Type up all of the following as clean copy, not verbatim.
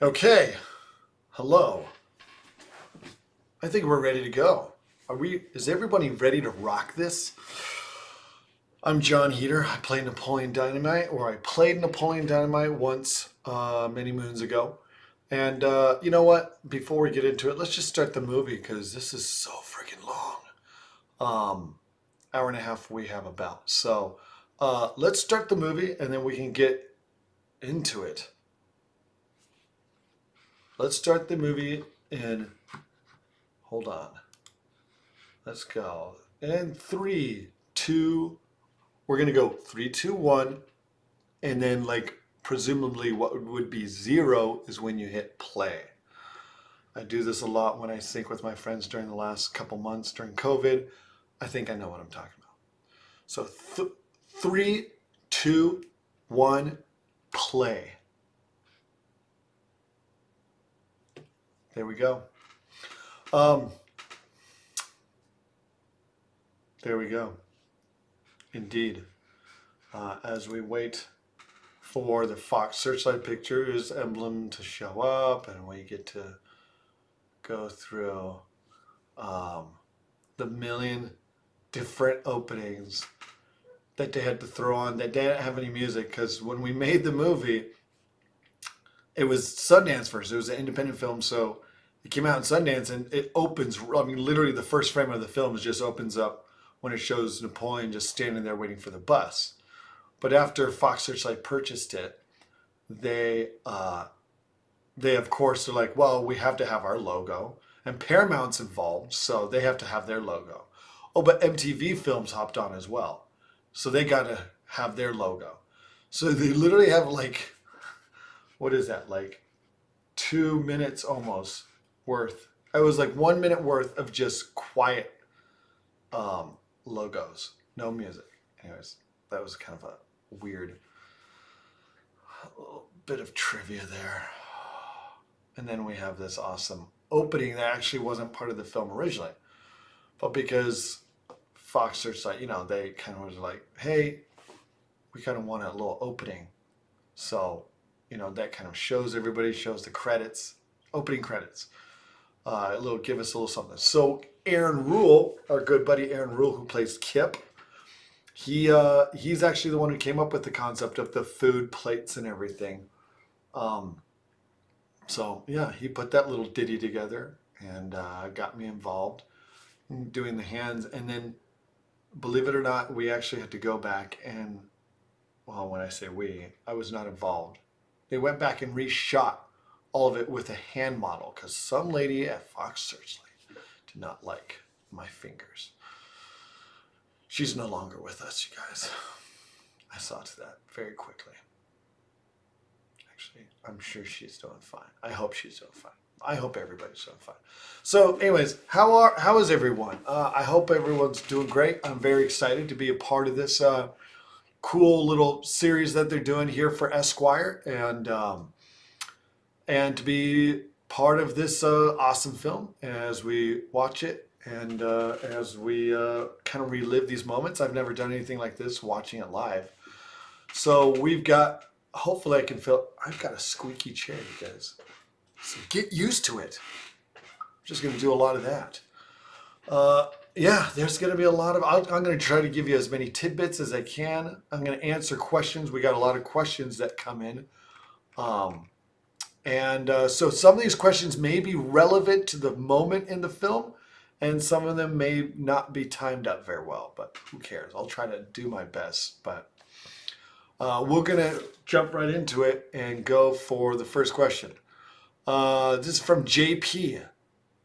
Okay, hello. I think we're ready to go. Is everybody ready to rock this? I'm Jon Heder. I play Napoleon Dynamite, or I played Napoleon Dynamite once, many moons ago. And you know what? Before we get into it, let's just start the movie because this is so freaking long. Hour and a half we have about. So let's start the movie and then we can get into it. Let's start the movie in, hold on. Let's go. And three, two, we're going to go three, two, one. And then, like, presumably what would be zero is when you hit play. I do this a lot when I sync with my friends during the last couple months during COVID. I think I know what I'm talking about. So three, two, one, play. There we go. There we go. Indeed. As we wait for the Fox Searchlight Pictures emblem to show up, and we get to go through the million different openings that they had to throw on that didn't have any music, because when we made the movie, it was Sundance first. It was an independent film, so it came out in Sundance, and it opens, I mean, literally the first frame of the film just opens up when it shows Napoleon just standing there waiting for the bus. But after Fox Searchlight purchased it, they of course are like, well, we have to have our logo, and Paramount's involved, so they have to have their logo. Oh, but MTV Films hopped on as well, so they got to have their logo. So they literally have, like, what is that, like 2 minutes almost worth. It was like 1 minute worth of just quiet logos, no music. Anyways, that was kind of a weird little bit of trivia there. And then we have this awesome opening that actually wasn't part of the film originally, but because Fox Searchlight, you know, they kind of was like, hey, we kind of want a little opening. So, you know, that kind of shows everybody, shows the credits, opening credits. Give us a little something. So Aaron Rule, our good buddy Aaron Rule, who plays Kip, he's actually the one who came up with the concept of the food plates and everything. So yeah, he put that little ditty together and got me involved in doing the hands. And then, believe it or not, we actually had to go back and, well, when I say we, I was not involved. They went back and reshot all of it with a hand model because some lady at Fox Searchlight did not like my fingers. She's no longer with us, you guys. I saw to that very quickly. Actually, I'm sure she's doing fine. I hope she's doing fine. I hope everybody's doing fine. So anyways, how is everyone? I hope everyone's doing great. I'm very excited to be a part of this cool little series that they're doing here for Esquire, and to be part of this awesome film as we watch it and as we kind of relive these moments. I've never done anything like this, watching it live. So we've got, hopefully I can feel, I've got a squeaky chair, you guys. So get used to it. I'm just going to do a lot of that. Yeah, there's going to be a lot of, I'm going to try to give you as many tidbits as I can. I'm going to answer questions. We got a lot of questions that come in. So some of these questions may be relevant to the moment in the film, and some of them may not be timed up very well, but who cares? I'll try to do my best. But we're going to jump right into it and go for the first question. This is from JP.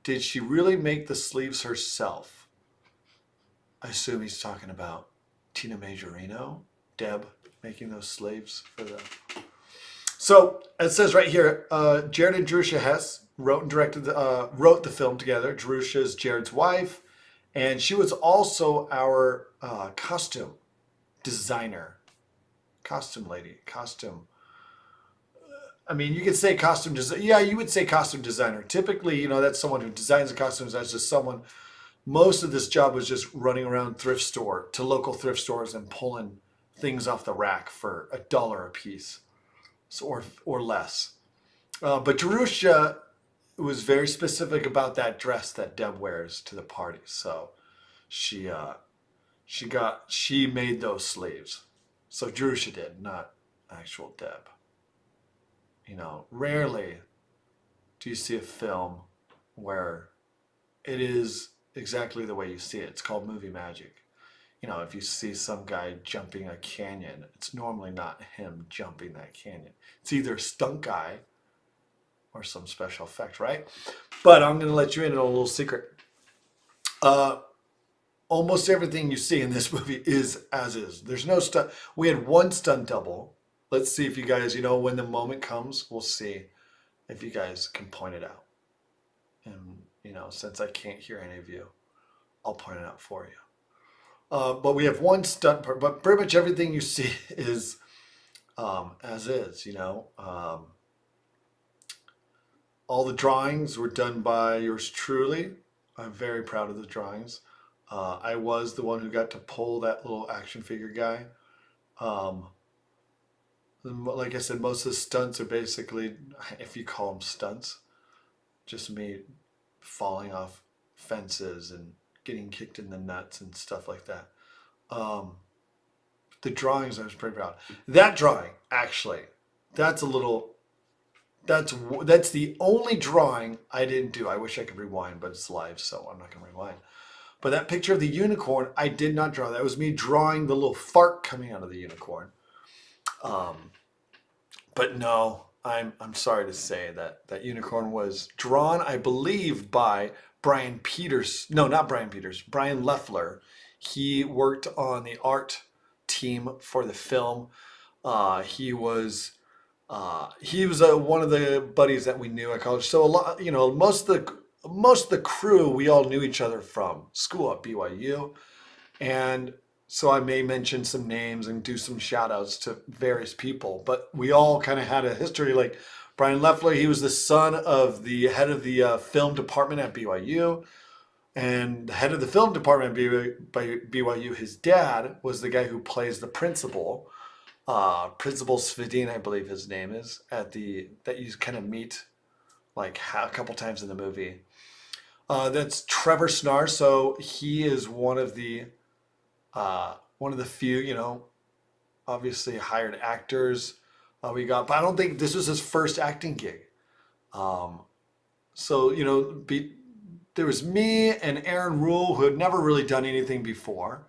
Did she really make the sleeves herself? I assume he's talking about Tina Majorino, Deb, making those sleeves for the... So it says right here, Jared and Jerusha Hess wrote and directed, wrote the film together. Jerusha is Jared's wife, and she was also our costume designer, costume lady, costume. I mean, you could say costume designer. Yeah, you would say costume designer. Typically, you know, that's someone who designs the costumes. That's just someone. Most of this job was just running around local thrift stores and pulling things off the rack for $1 a piece, so, or less. But Jerusha was very specific about that dress that Deb wears to the party. So she she made those sleeves. So Jerusha did, not actual Deb. Rarely do you see a film where it is exactly the way you see it. It's called movie magic. If you see some guy jumping a canyon, it's normally not him jumping that canyon. It's either a stunt guy or some special effect, right? But I'm going to let you in on a little secret. Almost everything you see in this movie is as is. There's no stunt. We had one stunt double. Let's see if you guys, when the moment comes, we'll see if you guys can point it out. And, since I can't hear any of you, I'll point it out for you. But we have one stunt part, but pretty much everything you see is as is, all the drawings were done by yours truly. I'm very proud of the drawings. I was the one who got to pull that little action figure guy. Like I said, most of the stunts are basically, if you call them stunts, just me falling off fences and getting kicked in the nuts and stuff like that. The drawings, I was pretty proud. That drawing, actually, that's the only drawing I didn't do. I wish I could rewind, but it's live, so I'm not going to rewind. But that picture of the unicorn, I did not draw. That was me drawing the little fart coming out of the unicorn. But no, I'm sorry to say that unicorn was drawn, I believe, by Brian Peters. No, not Brian Peters. Brian Leffler. He worked on the art team for the film. He was one of the buddies that we knew at college. So a lot, most of the crew, we all knew each other from school at BYU. And so I may mention some names and do some shout outs to various people, but we all kind of had a history. Like Brian Leffler, he was the son of the head of the film department at BYU. And the head of the film department at BYU, his dad was the guy who plays the principal. Principal Svedin, I believe his name is, that you kind of meet like a couple times in the movie. That's Trevor Snar. So he is one of the few, obviously hired actors we got. But I don't think this was his first acting gig. There was me and Aaron Rule, who had never really done anything before.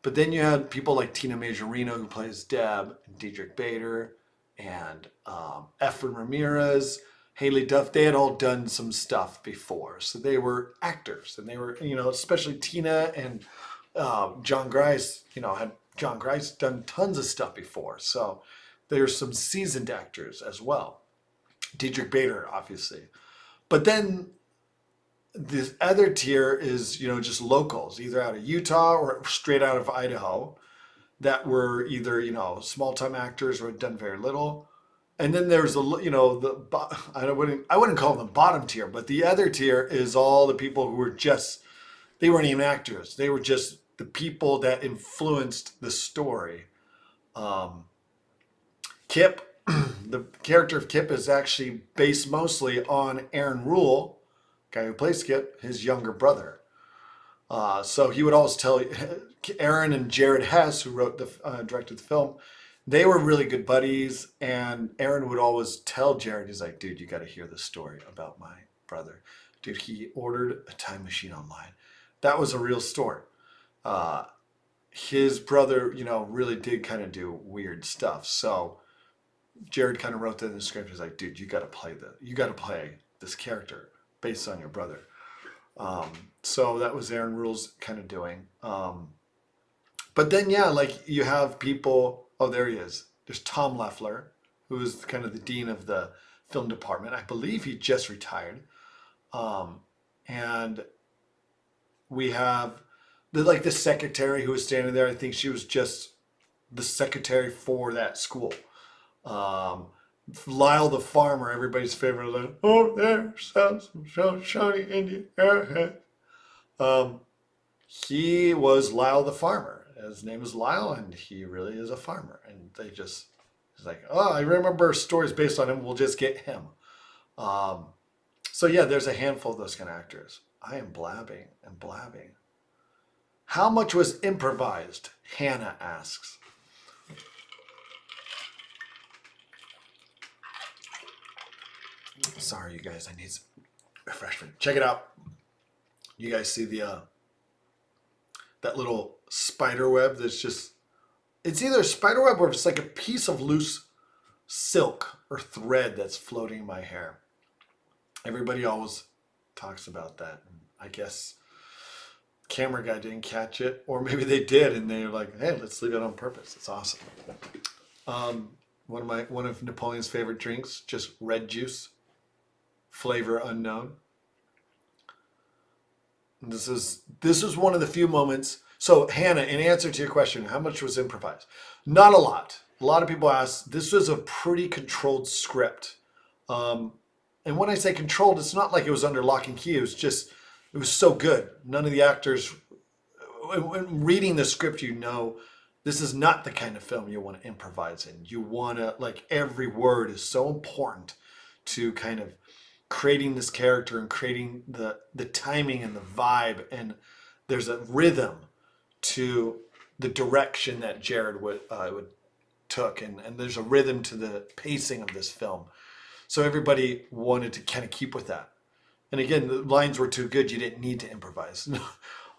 But then you had people like Tina Majorino, who plays Deb, and Diedrich Bader, and Efren Ramirez, Haley Duff. They had all done some stuff before. So they were actors. And they were, especially Tina and John Grice, had John Grice done tons of stuff before. So there's some seasoned actors as well. Diedrich Bader, obviously. But then this other tier is, just locals, either out of Utah or straight out of Idaho, that were either, small-time actors or had done very little. And then there's I wouldn't call them the bottom tier, but the other tier is all the people who were they weren't even actors. They were just the people that influenced the story. Kip, the character of Kip is actually based mostly on Aaron Rule, guy who plays Kip, his younger brother. So he would always tell Aaron and Jared Hess, who directed the film, they were really good buddies. And Aaron would always tell Jared, he's like, dude, you got to hear the story about my brother. Dude, he ordered a time machine online. That was a real story. His brother, really did kind of do weird stuff. So Jared kind of wrote that in the script. He's like, dude, you got to play this character based on your brother. So that was Aaron Rule's kind of doing. But then, you have people. Oh, there he is. There's Tom Leffler, who is kind of the dean of the film department. I believe he just retired. And we have the secretary who was standing there. I think she was just the secretary for that school. Lyle the Farmer, everybody's favorite. Oh, there sounds so shiny Indian airhead. He was Lyle the Farmer. His name is Lyle, and he really is a farmer. And he's like, oh, I remember stories based on him. We'll just get him. So yeah, there's a handful of those kind of actors. I am blabbing and blabbing. How much was improvised? Hannah asks. Sorry, you guys. I need some refreshment. Check it out. You guys see the that little spider web that's just, it's either a spider web or it's like a piece of loose silk or thread that's floating in my hair. Everybody always talks about that. I guess camera guy didn't catch it, or maybe they did and they're like, hey, let's leave it on purpose. It's awesome. One of Napoleon's favorite drinks, just red juice, flavor unknown. This is one of the few moments. So Hannah, in answer to your question, how much was improvised? Not a lot. A lot of people ask. This was a pretty controlled script. And when I say controlled, it's not like it was under lock and key. It was so good. None of the actors, when reading the script, you know, this is not the kind of film you want to improvise in. You want to, like, every word is so important to kind of creating this character and creating the timing and the vibe, and there's a rhythm to the direction that Jared would took, and there's a rhythm to the pacing of this film. So everybody wanted to kind of keep with that. And again, the lines were too good. You didn't need to improvise.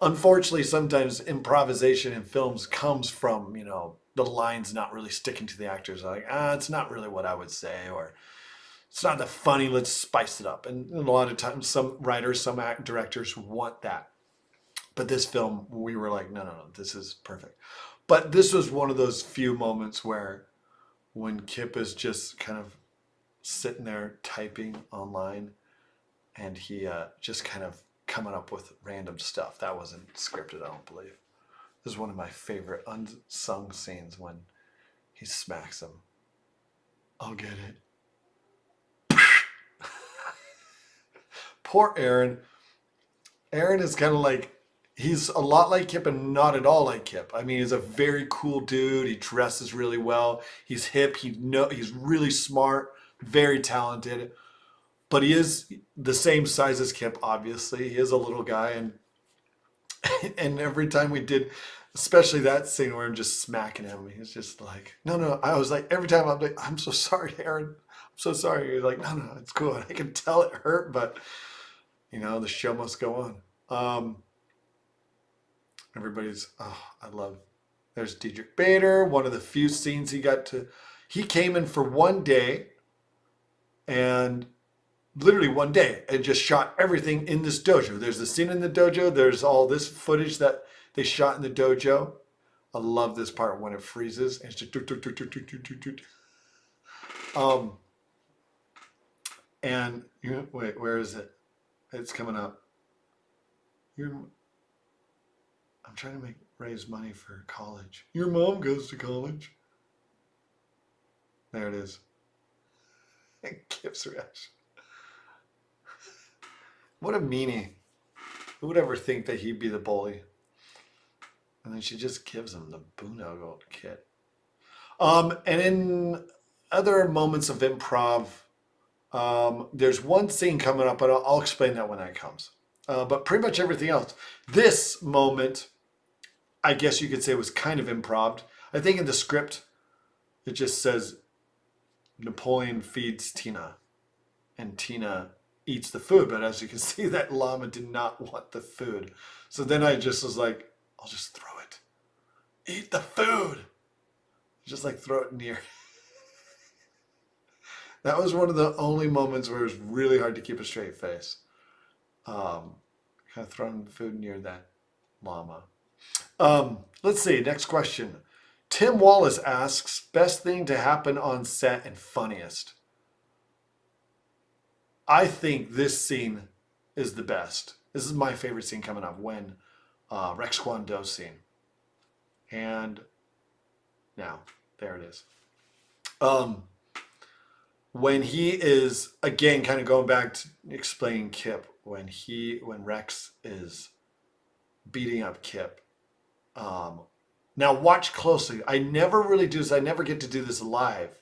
Unfortunately, sometimes improvisation in films comes from, you know, the lines not really sticking to the actors. Like, it's not really what I would say, or it's not that funny, let's spice it up. And a lot of times some writers, some directors want that. But this film, we were like, no, this is perfect. But this was one of those few moments where when Kip is just kind of sitting there typing online and he just kind of coming up with random stuff. That wasn't scripted, I don't believe. This is one of my favorite unsung scenes when he smacks him. I'll get it. Poor Aaron. Aaron is kind of like, he's a lot like Kip and not at all like Kip. I mean, he's a very cool dude. He dresses really well. He's hip. He's really smart, very talented. But he is the same size as Kip, obviously. He is a little guy. And every time we did, especially that scene where I'm just smacking him, he's just like, no. I was like, every time I'm like, I'm so sorry, Aaron. I'm so sorry. He's like, no, it's cool. I can tell it hurt, but you know, the show must go on. Everybody's, there's Diedrich Bader, one of the few scenes he came in for one day, and literally one day, and just shot everything in this dojo. There's the scene in the dojo, there's all this footage that they shot in the dojo. I love this part when it freezes, and it's just and wait, where is it? It's coming up. I'm trying to raise money for college. Your mom goes to college. There it is. Kip's reaction. What a meanie. Who would ever think that he'd be the bully? And then she just gives him the boondoggle kit. And in other moments of improv, there's one scene coming up, but I'll explain that when that comes. But pretty much everything else. This moment, I guess you could say, was kind of improv. I think in the script, it just says Napoleon feeds Tina, and Tina eats the food. But as you can see, that llama did not want the food. So then I just was like, I'll just throw it. Eat the food. Just like throw it near. That was one of the only moments where it was really hard to keep a straight face. Kind of throwing food near that llama. Let's see, next question. Tim Wallace asks, best thing to happen on set and funniest. I think this scene is the best. This is my favorite scene coming up, when Rex Kwon Do scene. And now, there it is. When he is, again, kind of going back to explaining Kip, when Rex is beating up Kip. Now watch closely. I never really do this. I never get to do this live.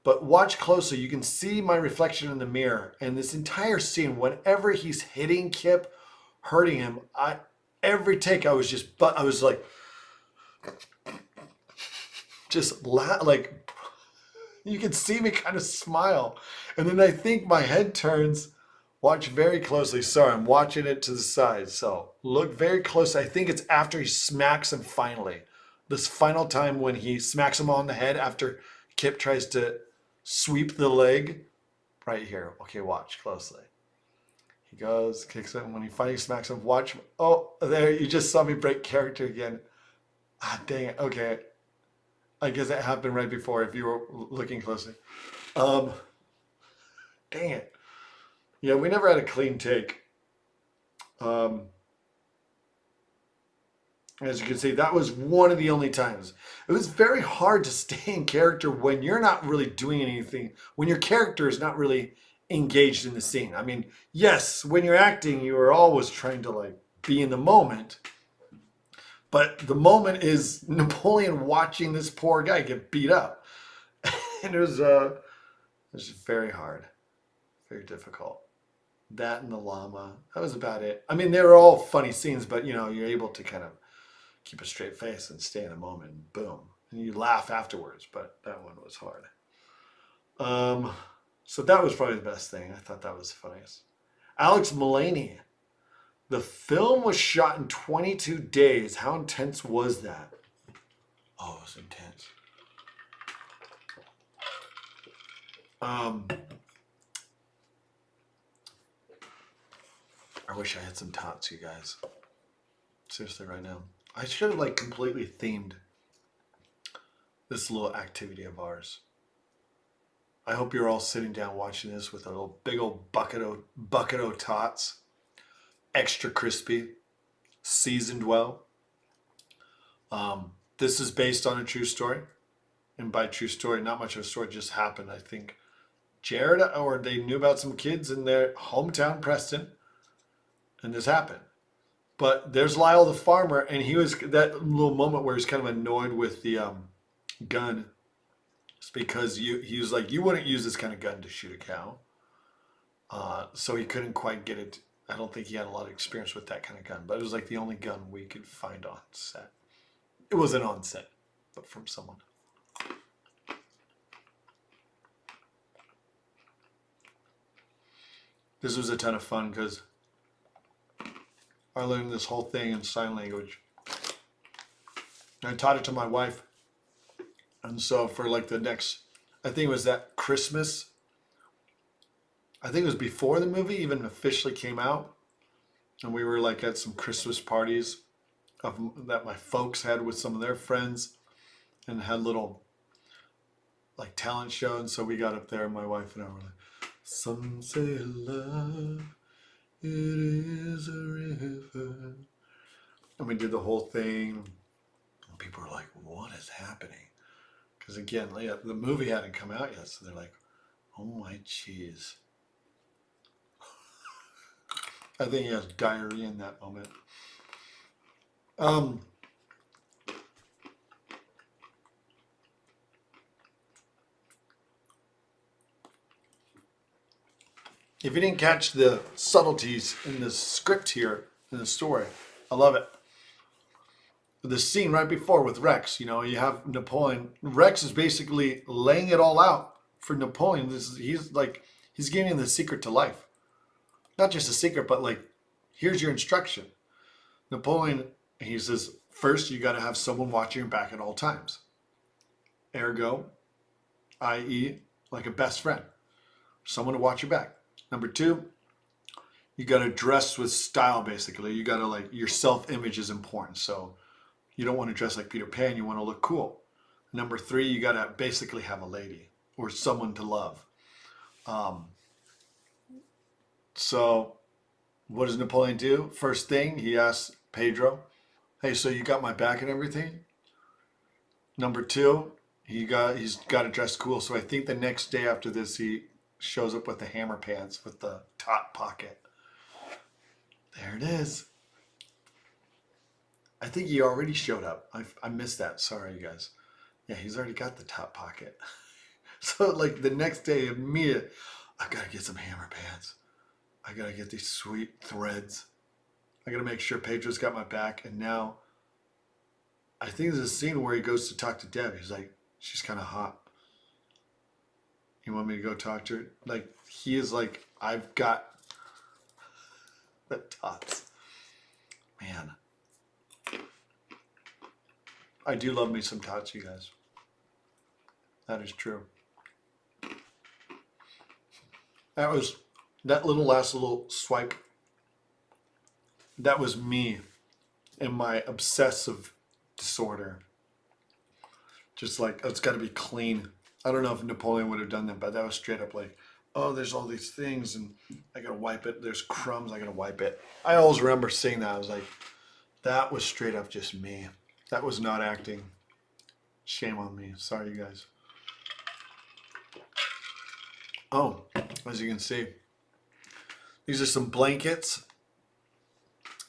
But watch closely. You can see my reflection in the mirror. And this entire scene, whenever he's hitting Kip, hurting him, every take I was like, like you can see me kind of smile. And then I think my head turns. Watch very closely. Sorry, I'm watching it to the side. So look very close. I think it's after he smacks him finally. This final time when he smacks him on the head after Kip tries to sweep the leg. Right here. Okay, watch closely. He goes, kicks it, and when he finally smacks him, watch. Oh, there, you just saw me break character again. Ah, dang it. Okay. I guess it happened right before if you were looking closely. Dang it. Yeah, we never had a clean take. As you can see, that was one of the only times. It was very hard to stay in character when you're not really doing anything, when your character is not really engaged in the scene. I mean, yes, when you're acting, you are always trying to like be in the moment. But the moment is Napoleon watching this poor guy get beat up. And it was very hard, very difficult. That and the llama, that was about it. I mean, they were all funny scenes, but you know, you're able to kind of keep a straight face and stay in the moment, and boom. And you laugh afterwards, but that one was hard. So that was probably the best thing. I thought that was the funniest. Alex Mullaney. The film was shot in 22 days. How intense was that? Oh, it was intense. I wish I had some tots, you guys. Seriously, right now. I should have like completely themed this little activity of ours. I hope you're all sitting down watching this with a little big old bucket of tots. Extra crispy, seasoned well. This is based on a true story. And by true story, not much of a story, just happened. I think Jared, or they knew about some kids in their hometown, Preston, and this happened. But there's Lyle the Farmer, and he was that little moment where he's kind of annoyed with the gun. It's because he was like, you wouldn't use this kind of gun to shoot a cow. So he couldn't quite get it. I don't think he had a lot of experience with that kind of gun, but it was like the only gun we could find on set. It wasn't on set, but from someone. This was a ton of fun because I learned this whole thing in sign language. I taught it to my wife. And so for like the next, I think it was that Christmas. I think it was before the movie even officially came out. And we were like at some Christmas parties that my folks had with some of their friends and had little like talent show. And so we got up there and my wife and I were like, some say love, it is a river. And we did the whole thing. And people were like, what is happening? Because again, the movie hadn't come out yet. So they're like, oh my cheese. I think he has diarrhea in that moment. If you didn't catch the subtleties in the script here, in the story, I love it. The scene right before with Rex, you know, you have Napoleon. Rex is basically laying it all out for Napoleon. He's giving him the secret to life. Not just a secret, but like, here's your instruction. Napoleon, he says, first you got to have someone watching your back at all times. Ergo, i.e., like a best friend. Someone to watch your back. Number two, you got to dress with style, basically. You got to like, your self-image is important. So you don't want to dress like Peter Pan. You want to look cool. Number three, you got to basically have a lady or someone to love. So what does Napoleon do? First thing, he asks Pedro, hey, so you got my back and everything? Number two, he's got to dress cool. So I think the next day after this, he shows up with the hammer pants with the top pocket. There it is. I think he already showed up. I missed that. Sorry, you guys. Yeah, he's already got the top pocket. So like the next day, immediate, I gotta get some hammer pants. I gotta get these sweet threads. I gotta make sure Pedro's got my back. And now, I think there's a scene where he goes to talk to Deb. He's like, she's kind of hot. You want me to go talk to her? Like, he is like, I've got the tots. Man. I do love me some tots, you guys. That is true. That last little swipe. That was me in my obsessive disorder. Just like, oh, it's got to be clean. I don't know if Napoleon would have done that, but that was straight up like, oh, there's all these things and I got to wipe it. There's crumbs, I got to wipe it. I always remember seeing that. I was like, that was straight up just me. That was not acting. Shame on me. Sorry, you guys. Oh, as you can see, these are some blankets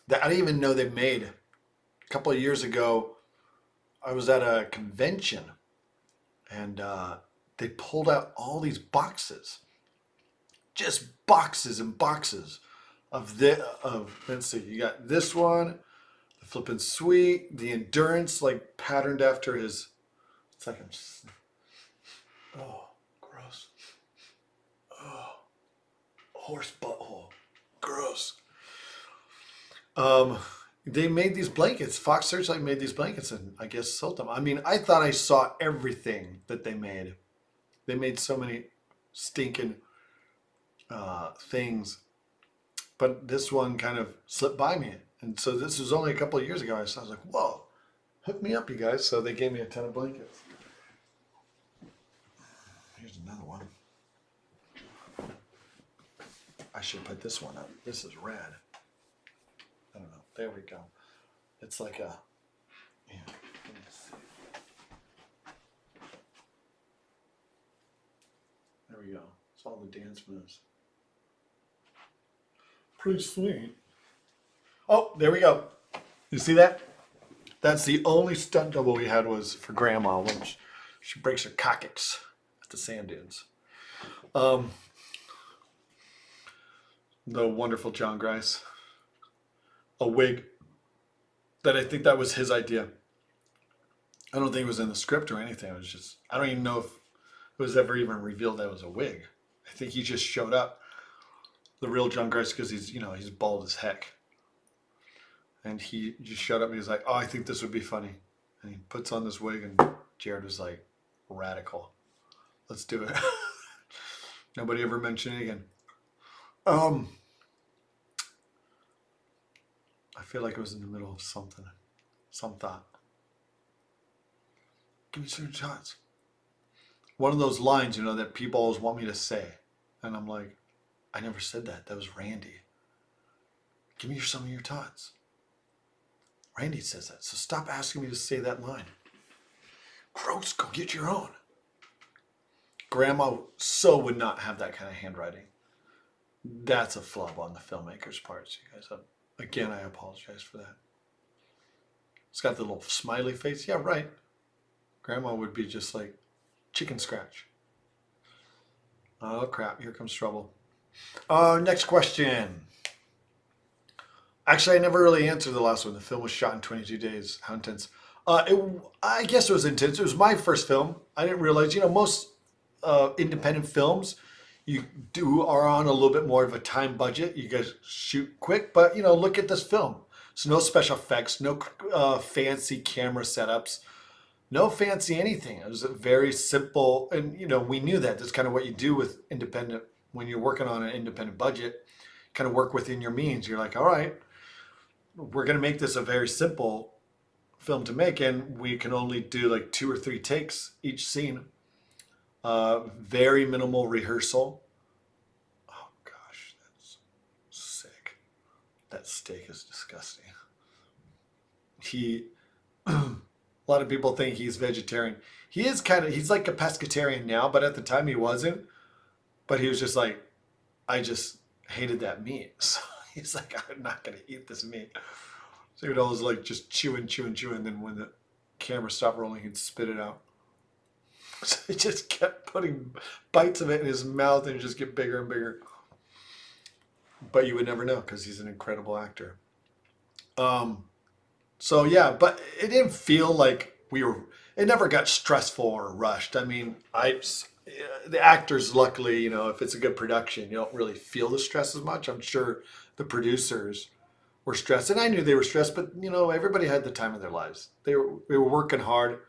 that I didn't even know they made. A couple of years ago, I was at a convention and they pulled out all these boxes, just boxes and boxes of let's see, you got this one, the flippin' sweet, the endurance, like patterned after his, it's like oh, gross. Oh, horse butthole, gross. They made these blankets. Fox Searchlight made these blankets and I guess sold them. I mean, I thought I saw everything that they made. They made so many stinking things, but this one kind of slipped by me. And so this was only a couple of years ago. I was like, whoa, hook me up, you guys. So they gave me a ton of blankets. Here's another one. I should put this one up. This is rad. I don't know. There we go. It's like a, yeah, let me see. There we go. It's all the dance moves. Pretty sweet. Oh, there we go. You see that? That's the only stunt double we had was for Grandma when she breaks her coccyx at the sand dunes. The wonderful John Grice. A wig that I think that was his idea. I don't think it was in the script or anything. It was just, I don't even know if it was ever even revealed that it was a wig. I think he just showed up, the real John Grice, because he's, you know, he's bald as heck. And he just showed up and he's like, oh, I think this would be funny. And he puts on this wig and Jared was like, radical. Let's do it. Nobody ever mentioned it again. I feel like I was in the middle of something. Some thought. Give me some shots. One of those lines, you know, that people always want me to say. And I'm like, I never said that. That was Randy. Give me some of your tots. Randy says that. So stop asking me to say that line. Gross, go get your own. Grandma so would not have that kind of handwriting. That's a flub on the filmmaker's part. So you guys, again, I apologize for that. It's got the little smiley face. Yeah, right. Grandma would be just like chicken scratch. Oh, crap. Here comes trouble. Next question. Actually, I never really answered the last one. The film was shot in 22 days. How intense? I guess it was intense. It was my first film. I didn't realize, you know, most independent films, you are on a little bit more of a time budget. You guys shoot quick, but, you know, look at this film. So no special effects, no fancy camera setups, no fancy anything. It was a very simple, and, you know, we knew that. That's kind of what you do with independent, when you're working on an independent budget, kind of work within your means. You're like, all right, we're going to make this a very simple film to make, and we can only do like 2 or 3 takes each scene. Very minimal rehearsal. Oh gosh, that's sick. That steak is disgusting. A lot of people think he's vegetarian. He's like a pescatarian now, but at the time he wasn't. But he was just like, I just hated that meat. So he's like, I'm not going to eat this meat. So he'd always like just chewing. Then when the camera stopped rolling, he'd spit it out. So he just kept putting bites of it in his mouth and it just get bigger and bigger. But you would never know because he's an incredible actor. So yeah, but it didn't feel like it never got stressful or rushed. I mean, the actors, luckily, if it's a good production, you don't really feel the stress as much. I'm sure the producers were stressed, and I knew they were stressed, but everybody had the time of their lives. They were working hard.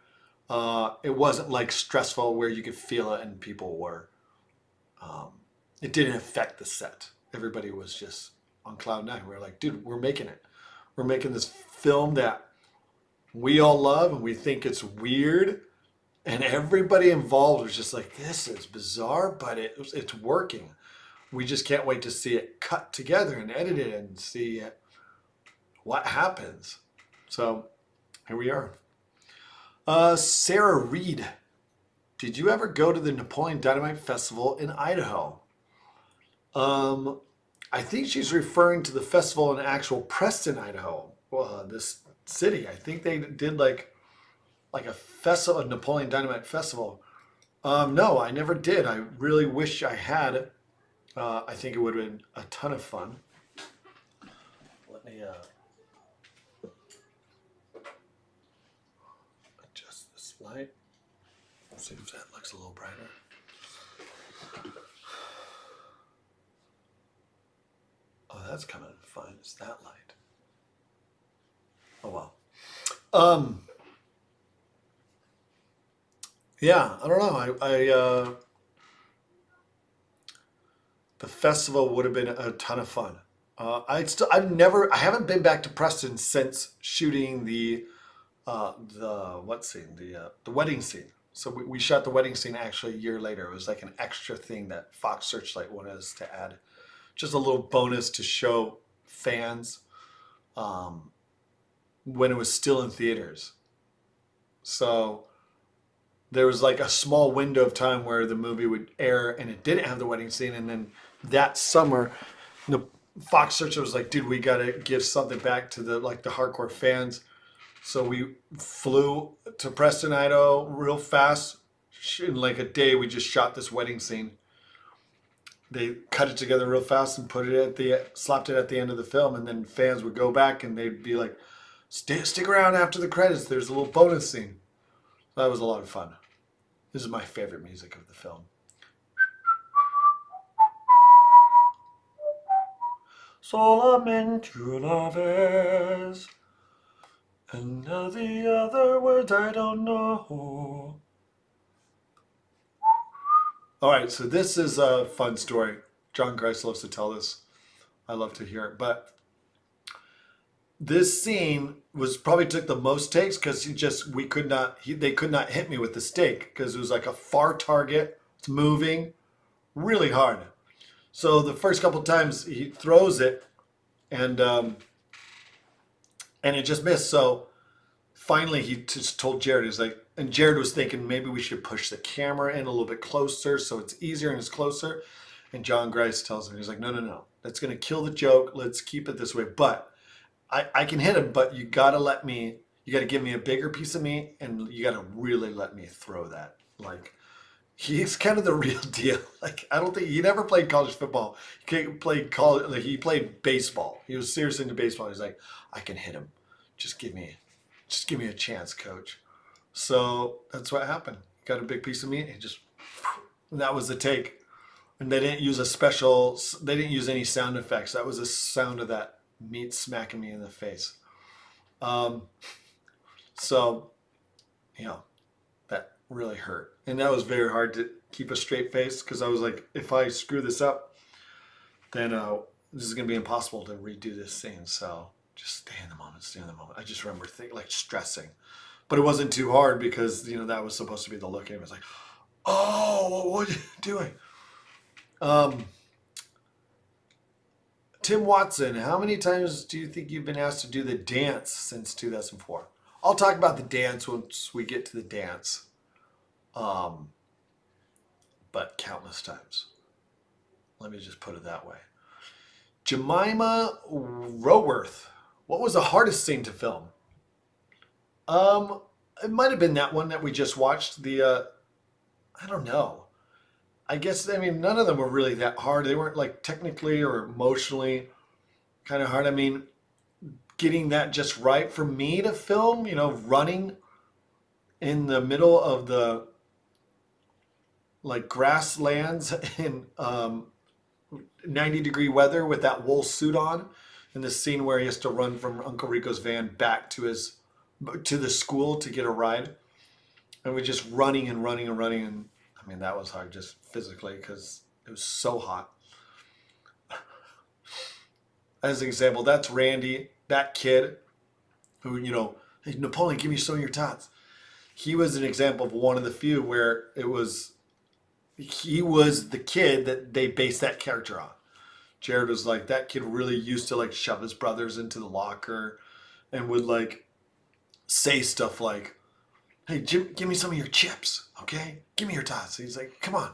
It wasn't like stressful where you could feel it and people were. It didn't affect the set. Everybody was just on cloud nine. We were like, dude, we're making it. We're making this film that we all love and we think it's weird. And everybody involved was just like, this is bizarre, but it's working. We just can't wait to see it cut together and edited and see what happens. So here we are. Sarah Reed, did you ever go to the Napoleon Dynamite Festival in Idaho? I think she's referring to the festival in actual Preston, Idaho. Well, this city. I think they did like a festival, a Napoleon Dynamite Festival. No, I never did. I really wish I had. I think it would have been a ton of fun. Let me adjust this light. See if that looks a little brighter. Oh, that's coming fine. It's that light. Oh well. Yeah, I don't know. The festival would have been a ton of fun. I haven't been back to Preston since shooting the wedding scene. So we shot the wedding scene actually a year later. It was like an extra thing that Fox Searchlight wanted us to add, just a little bonus to show fans when it was still in theaters. So there was like a small window of time where the movie would air and it didn't have the wedding scene. And then that summer, Fox Searchlight was like, dude, we got to give something back to the hardcore fans. So we flew to Preston, Idaho real fast. In like a day, we just shot this wedding scene. They cut it together real fast and slapped it at the end of the film. And then fans would go back and they'd be like, stick around after the credits. There's a little bonus scene. That was a lot of fun. This is my favorite music of the film. Solamente una vez. And the other words I don't know. All right, so this is a fun story. John Grice loves to tell this. I love to hear it. But this scene probably took the most takes because they could not hit me with the stake because it was like a far target. It's moving really hard. So the first couple of times he throws it and it just missed. So finally he just told Jared, he's like, and Jared was thinking maybe we should push the camera in a little bit closer so it's easier and it's closer. And John Grice tells him, he's like, no. That's going to kill the joke. Let's keep it this way. But I can hit him, but you got to give me a bigger piece of meat and you got to really let me throw that. Like, he's kind of the real deal. Like, I don't think he never played college football. He played baseball. He was serious into baseball. He's like, I can hit him. Just give me a chance, coach. So that's what happened. Got a big piece of meat and that was the take. And they didn't use any sound effects. That was the sound of that meat smacking me in the face. So, that really hurt. And that was very hard to keep a straight face because I was like, if I screw this up, then this is going to be impossible to redo this scene. So just stay in the moment. I just remember stressing. But it wasn't too hard because, that was supposed to be the look. And it was like, oh, what are you doing? Tim Watson, how many times do you think you've been asked to do the dance since 2004? I'll talk about the dance once we get to the dance. But countless times. Let me just put it that way. Jemima Roworth, what was the hardest scene to film? It might have been that one that we just watched, the I don't know. I guess, I mean, none of them were really that hard. They weren't like technically or emotionally kind of hard. I mean, getting that just right for me to film, running in the middle of the like grasslands in 90-degree weather with that wool suit on, in the scene where he has to run from Uncle Rico's van back to the school to get a ride, and we're just running and running and running, and I mean that was hard just physically because it was so hot. As an example, that's Randy, that kid who, hey, Napoleon, give me some of your tots. He was an example of one of the few where he was the kid that they based that character on. Jared was like, that kid really used to like shove his brothers into the locker and would like say stuff like, hey, Jim, give me some of your chips, okay? Give me your tots. He's like, come on.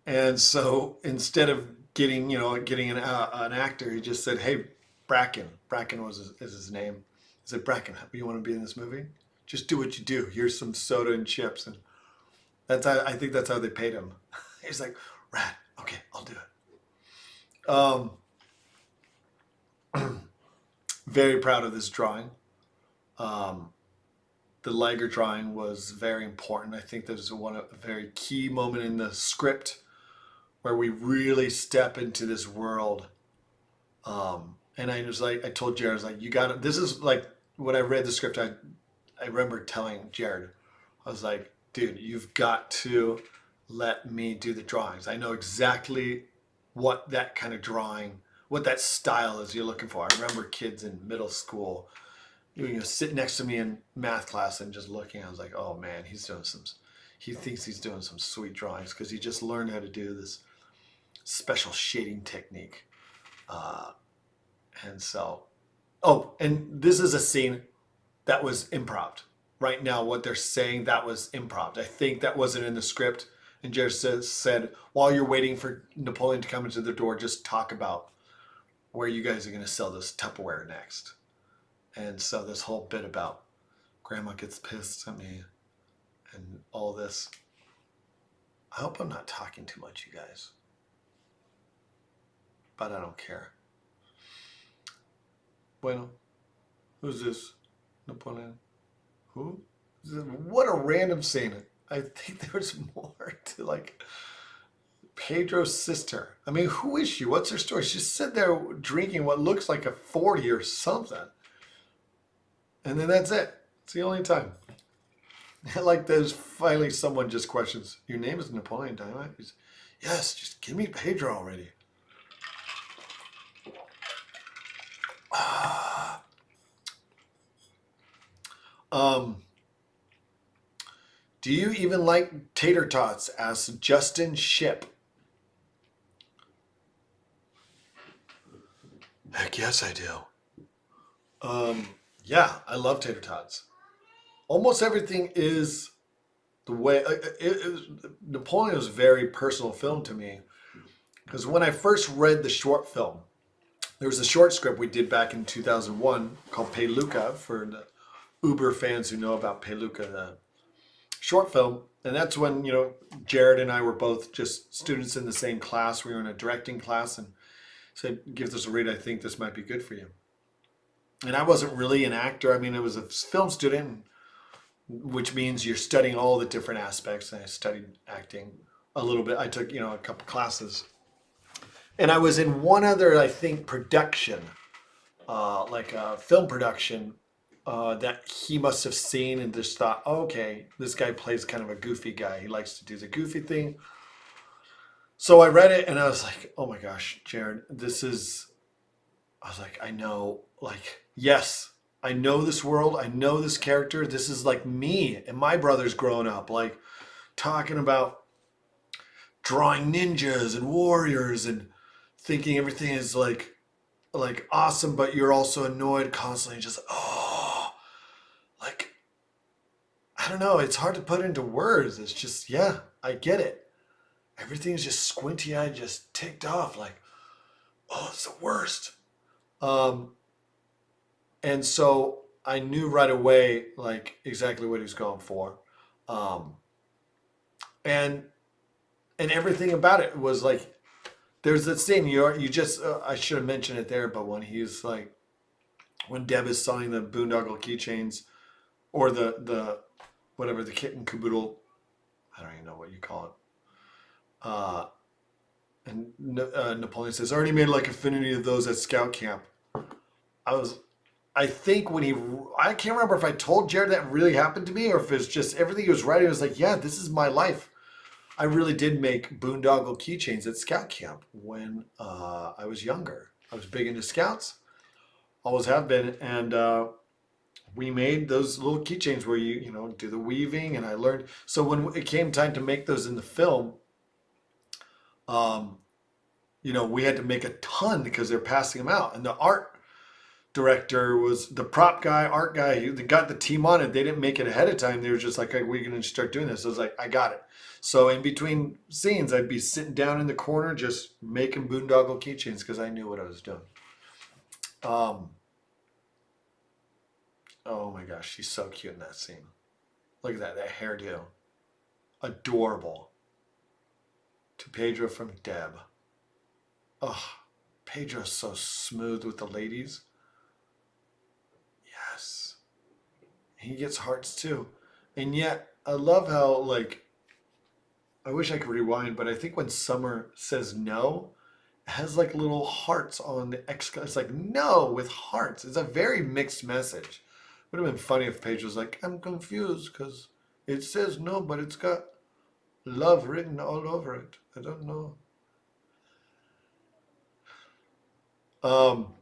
And so instead of getting an actor, he just said, hey, Bracken. Bracken is his name. He said, Bracken, you want to be in this movie? Just do what you do. Here's some soda and chips. And I think that's how they paid him. He's like, rad, okay, I'll do it. Very proud of this drawing. The Liger drawing was very important. I think there's a very key moment in the script where we really step into this world. And I told Jared, I was like, you got it. This is like, when I read the script, I remember telling Jared, I was like, dude, you've got to let me do the drawings. I know exactly what that kind of drawing, what that style is you're looking for. I remember kids in middle school, sit next to me in math class and just looking. I was like, oh man, he thinks he's doing some sweet drawings because he just learned how to do this special shading technique. And this is a scene that was improv. Right now, what they're saying, that was improv. I think that wasn't in the script. And Jared said, while you're waiting for Napoleon to come into the door, just talk about where you guys are going to sell this Tupperware next. And so this whole bit about Grandma gets pissed at me and all this. I hope I'm not talking too much, you guys. But I don't care. Bueno, who's this? Napoleon? Who? What a random scene. I think there was more to like Pedro's sister. I mean, who is she? What's her story? She's sitting there drinking what looks like a 40 or something. And then that's it. It's the only time. Like there's finally someone just questions, your name is Napoleon Dynamite? Yes, just give me Pedro already. Do you even like tater tots? Asked Justin Ship. Heck yes, I do. Yeah, I love tater tots. Almost everything is the way. Napoleon was a very personal film to me because when I first read the short film, there was a short script we did back in 2001 called Peluca, for the Uber fans who know about Peluca, the short film. And that's when, Jared and I were both just students in the same class. We were in a directing class and said, give this a read. I think this might be good for you. And I wasn't really an actor. I mean, I was a film student, which means you're studying all the different aspects. And I studied acting a little bit. I took, a couple classes. And I was in one other, I think, production, like a film production, that he must have seen and just thought, oh, okay, this guy plays kind of a goofy guy. He likes to do the goofy thing. So I read it and I was like, oh my gosh, Jared, I was like, I know, like, yes, I know this world. I know this character. This is like me and my brothers growing up, like talking about drawing ninjas and warriors and thinking everything is like awesome, but you're also annoyed constantly, just like, I don't know, it's hard to put into words. It's just, yeah, I get it. Everything's just squinty eyed, just ticked off, like, oh, it's the worst. And so I knew right away, like, exactly what he was going for. and everything about it was like, there's that scene you just I should have mentioned it there, but when he's like, when Deb is selling the boondoggle keychains, or the whatever, the kit and caboodle, I don't even know what you call it. Uh, and Napoleon says, "I already made like infinity of those at scout camp." I was, I think when I can't remember if I told Jared that really happened to me, or if it's just everything he was writing was like, yeah, this is my life. I really did make boondoggle keychains at scout camp when I was younger. I was big into scouts, always have been, and we made those little keychains where you know do the weaving, and I learned. So when it came time to make those in the film, um, you know, we had to make a ton because they're passing them out, and the art director was the prop guy, art guy. He got the team on it. They didn't make it ahead of time. They were just like, "Hey, we're going to start doing this." I was like, "I got it." So in between scenes, I'd be sitting down in the corner just making boondoggle keychains because I knew what I was doing. Um, oh my gosh, she's so cute in that scene. Look at that hairdo, adorable. To Pedro from Deb. Oh, Pedro's so smooth with the ladies. Yes. He gets hearts too. And yet, I love how, like, I wish I could rewind, but I think when Summer says no, it has like little hearts on the X. It's like no with hearts. It's a very mixed message. Would have been funny if Paige was like, I'm confused because it says no, but it's got love written all over it. I don't know. Um,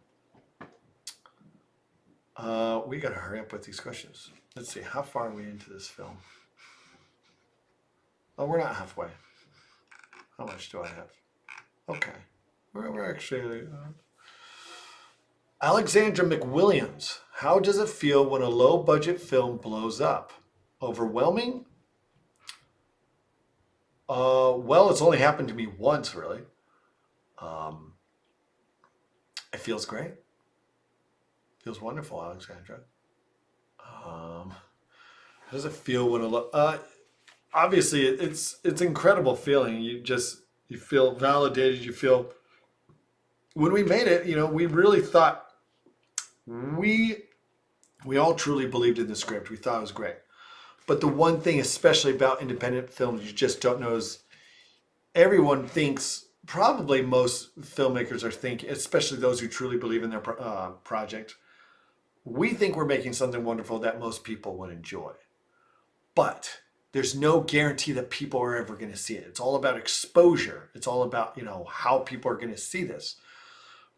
we gotta hurry up with these questions. Let's see, how far are we into this film? Oh, we're not halfway. How much do I have? Okay, we're actually. Alexandra McWilliams, how does it feel when a low budget film blows up? Overwhelming? Well, it's only happened to me once, really. Um, it feels great. Feels wonderful, Alexandra. How does it feel when obviously it's incredible feeling. You feel validated. You feel when we made it. You know, we really thought we we all truly believed in the script. We thought it was great. But the one thing, especially about independent films, you just don't know is everyone thinks, probably most filmmakers are thinking, especially those who truly believe in their project, we think we're making something wonderful that most people would enjoy. But there's no guarantee that people are ever going to see it. It's all about exposure. It's all about, you know, how people are going to see this.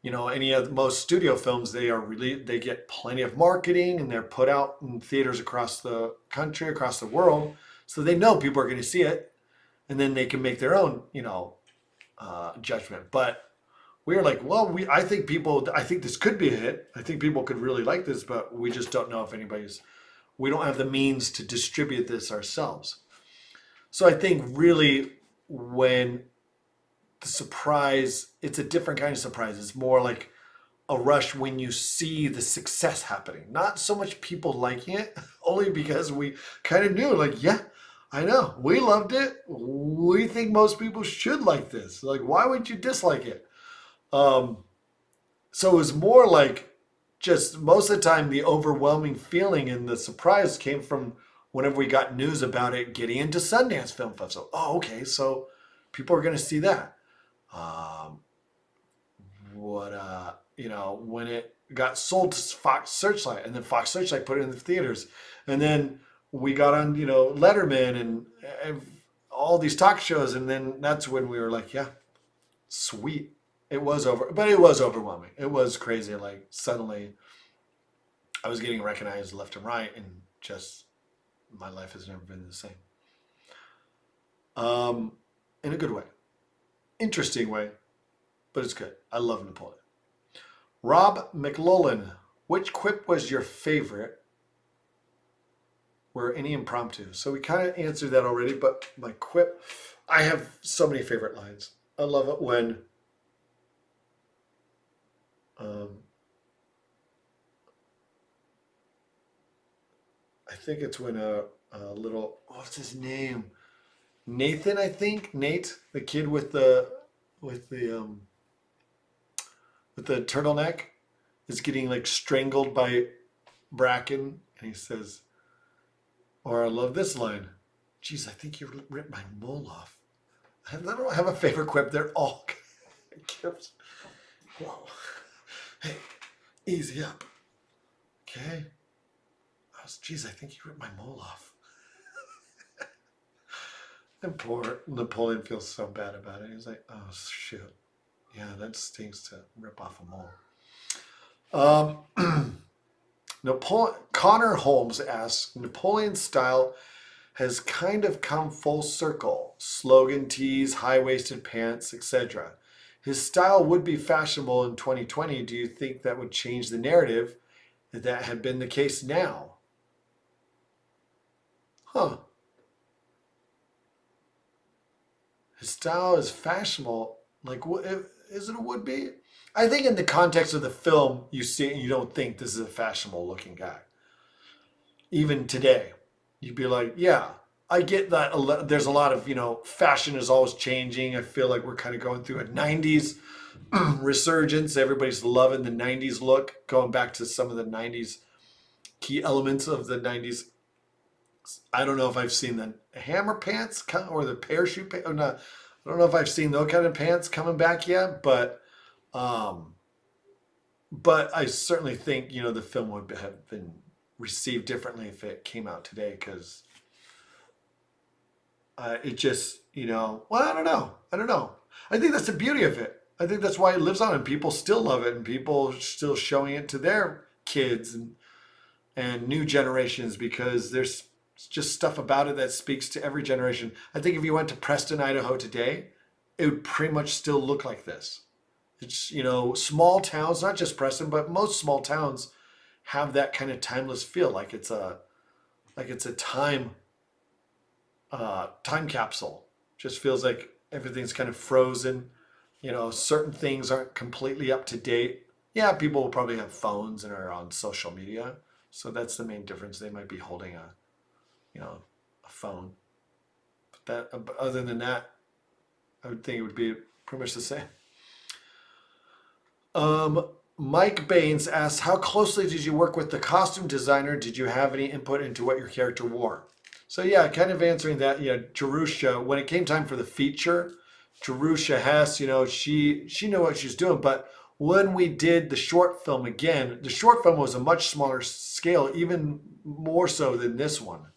You know, any of most studio films, they get plenty of marketing and they're put out in theaters across the country, across the world. So they know people are going to see it, and then they can make their own, you know, judgment. But we were like, well, I think this could be a hit. I think people could really like this, but we just don't know if we don't have the means to distribute this ourselves. So I think really when the surprise, it's a different kind of surprise. It's more like a rush when you see the success happening. Not so much people liking it, only because we kind of knew, like, yeah, I know, we loved it. We think most people should like this. Like, why would you dislike it? Um, so it was more like just most of the time the overwhelming feeling and the surprise came from whenever we got news about it getting into Sundance Film Festival. Oh, okay, so people are going to see that. Um, you know, when it got sold to Fox Searchlight, and then Fox Searchlight put it in the theaters, and then we got on, you know, Letterman and all these talk shows, and then that's when we were like, yeah, sweet. It was but it was overwhelming. It was crazy. Like suddenly, I was getting recognized left and right, and just my life has never been the same. In a good way, interesting way, but it's good. I love Napoleon. Rob McLullen, which quip was your favorite? Were any impromptu? So we kind of answered that already, but my quip, I have so many favorite lines. I love it when I think it's when a little, what's his name? Nathan, I think Nate, the kid with the with the turtleneck, is getting like strangled by Bracken, and he says, or I love this line, "Geez, I think you ripped my mole off." I don't have a favorite quip. They're all quips. Whoa, hey, easy up, okay? Geez, I think you ripped my mole off. And poor Napoleon feels so bad about it. He's like, oh shoot, yeah, that stinks to rip off a mole. Connor Holmes asks, Napoleon's style has kind of come full circle. Slogan tees, high-waisted pants, etc. His style would be fashionable in 2020. Do you think that would change the narrative if that had been the case now? Huh. His style is fashionable. Like, is it a would be? I think in the context of the film, you see it and you don't think this is a fashionable looking guy. Even today, you'd be like, yeah, I get that. There's a lot of, fashion is always changing. I feel like we're kind of going through a 90s resurgence. Everybody's loving the 90s look, going back to some of the 90s key elements of the 90s. I don't know if I've seen the hammer pants or the parachute pants. No, I don't know if I've seen those kind of pants coming back yet, but I certainly think, the film would have been received differently if it came out today, because it just, well, I don't know. I think that's the beauty of it. I think that's why it lives on and people still love it and people are still showing it to their kids and new generations, because there's just stuff about it that speaks to every generation. I think if you went to Preston, Idaho today, it would pretty much still look like this. It's, small towns, not just Preston, but most small towns have that kind of timeless feel, like it's a time capsule. Just feels like everything's kind of frozen. Certain things aren't completely up to date. Yeah, people will probably have phones and are on social media, so that's the main difference. They might be holding a phone. But other than that, I would think it would be pretty much the same. Mike Baines asks, how closely did you work with the costume designer? Did you have any input into what your character wore? So yeah, kind of answering that, Jerusha, when it came time for the feature, Jerusha Hess, she knew what she was doing. But when we did the short film again, the short film was a much smaller scale, even more so than this one.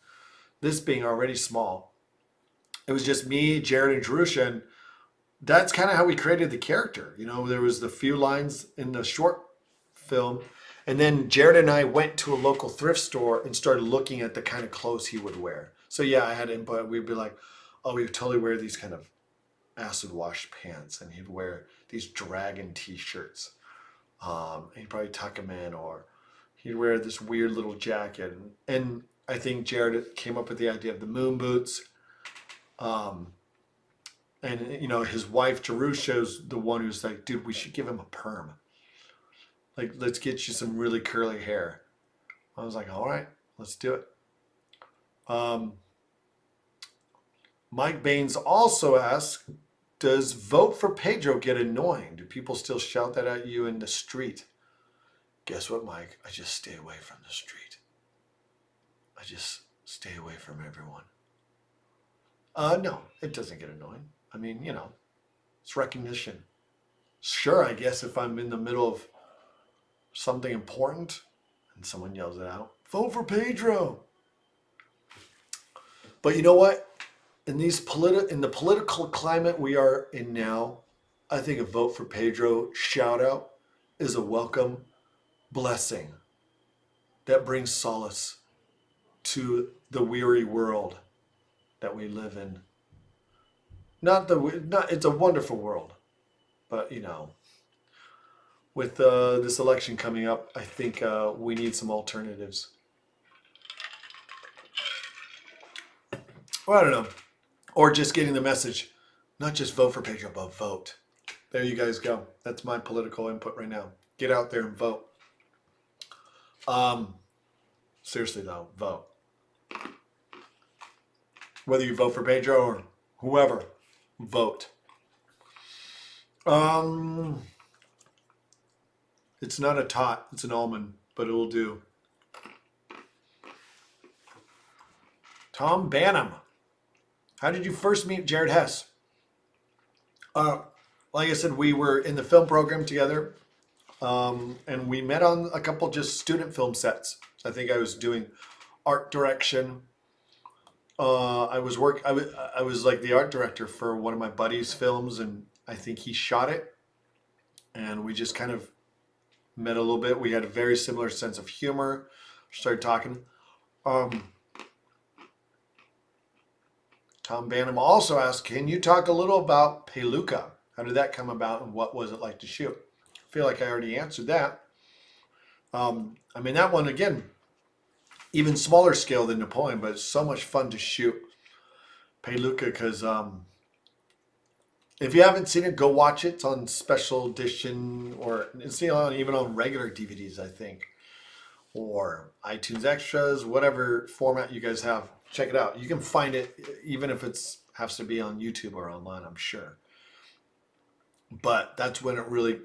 This being already small. It was just me, Jared, and Jerusha, and that's kind of how we created the character. There was the few lines in the short film, and then Jared and I went to a local thrift store and started looking at the kind of clothes he would wear. So yeah, I had input. We'd be like, oh, we would totally wear these kind of acid wash pants, and he'd wear these dragon t-shirts. He'd probably tuck them in, or he'd wear this weird little jacket. And I think Jared came up with the idea of the moon boots. And his wife Jerusha's the one who's like, dude, we should give him a perm. Like, let's get you some really curly hair. I was like, all right, let's do it. Mike Baines also asks, does vote for Pedro get annoying? Do people still shout that at you in the street? Guess what, Mike? I just stay away from the street. I just stay away from everyone. No, it doesn't get annoying. I mean, it's recognition. Sure, I guess if I'm in the middle of something important and someone yells it out, vote for Pedro. But you know what? In the political climate we are in now, I think a vote for Pedro shout out is a welcome blessing that brings solace to the weary world that we live in. It's a wonderful world, but with this election coming up, I think we need some alternatives. Well, I don't know, or just getting the message, not just vote for Pedro, but vote. There you guys go. That's my political input right now. Get out there and vote. Seriously though, vote. Whether you vote for Pedro or whoever, vote. It's not a tot, it's an almond, but it'll do. Tom Banham. How did you first meet Jared Hess? Like I said, we were in the film program together, and we met on a couple just student film sets. I think I was doing art direction. I was like the art director for one of my buddy's films, and I think he shot it. And we just kind of met a little bit. We had a very similar sense of humor. Started talking. Tom Banham also asked, can you talk a little about Peluca? How did that come about and what was it like to shoot? I feel like I already answered that. I mean, that one, again, even smaller scale than Napoleon, but it's so much fun to shoot Peluca because if you haven't seen it, go watch it. It's on special edition or it's even on regular DVDs, I think, or iTunes Extras, whatever format you guys have. Check it out. You can find it even if it's has to be on YouTube or online, I'm sure. But that's when it really,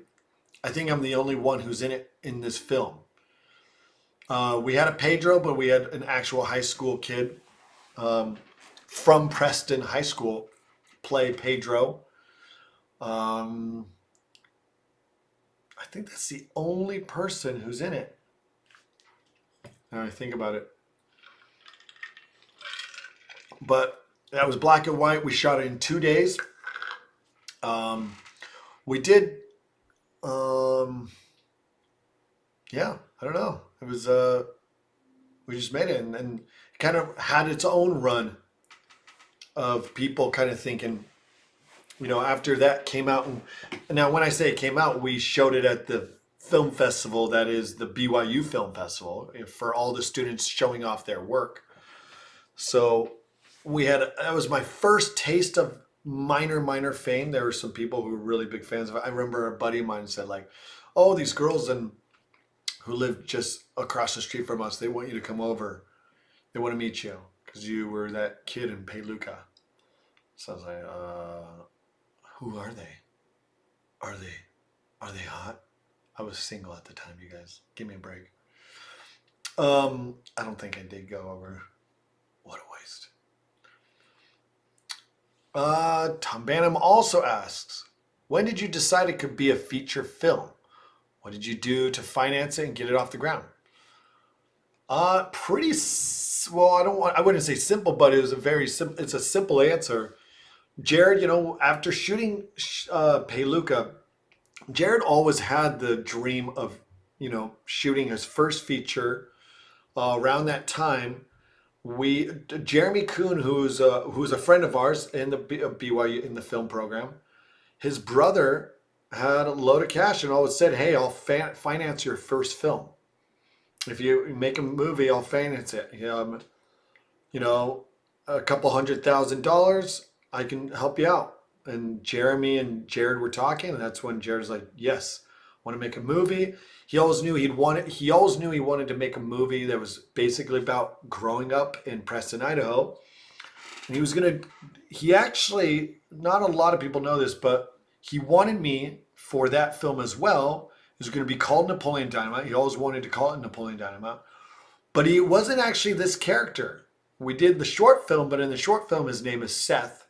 I think I'm the only one who's in it in this film. We had a Pedro, but we had an actual high school kid from Preston High School play Pedro. I think that's the only person who's in it. Now I think about it. But that was black and white. We shot it in 2 days. We did, yeah, I don't know. It was, we just made it and it kind of had its own run of people kind of thinking, you know, after that came out. And now when I say it came out, we showed it at the film festival. That is the BYU Film Festival for all the students showing off their work. So that was my first taste of minor fame. There were some people who were really big fans of it. I remember a buddy of mine said like, oh, these girls who live just across the street from us, they want you to come over. They want to meet you because you were that kid in Peluca. So I was like, who are they? Are they hot? I was single at the time, you guys. Give me a break. I don't think I did go over. What a waste. Tom Banham also asks, when did you decide it could be a feature film? What did you do to finance it and get it off the ground? Well, I wouldn't say simple, but it was it's a simple answer. Jared, you know, after shooting Peluca, Jared always had the dream of, you know, shooting his first feature. Around that time, Jeremy Kuhn, who's a friend of ours in the BYU in the film program, his brother had a load of cash and always said, hey, I'll finance your first film. If you make a movie, I'll finance it. You know, a couple $100,000, I can help you out. And Jeremy and Jared were talking, and that's when Jared's like, yes, I want to make a movie. He always knew he wanted to make a movie that was basically about growing up in Preston, Idaho. And he actually, not a lot of people know this, but he wanted me for that film as well. It was going to be called Napoleon Dynamite. He always wanted to call it Napoleon Dynamite. But he wasn't actually this character. We did the short film, but in the short film, his name is Seth.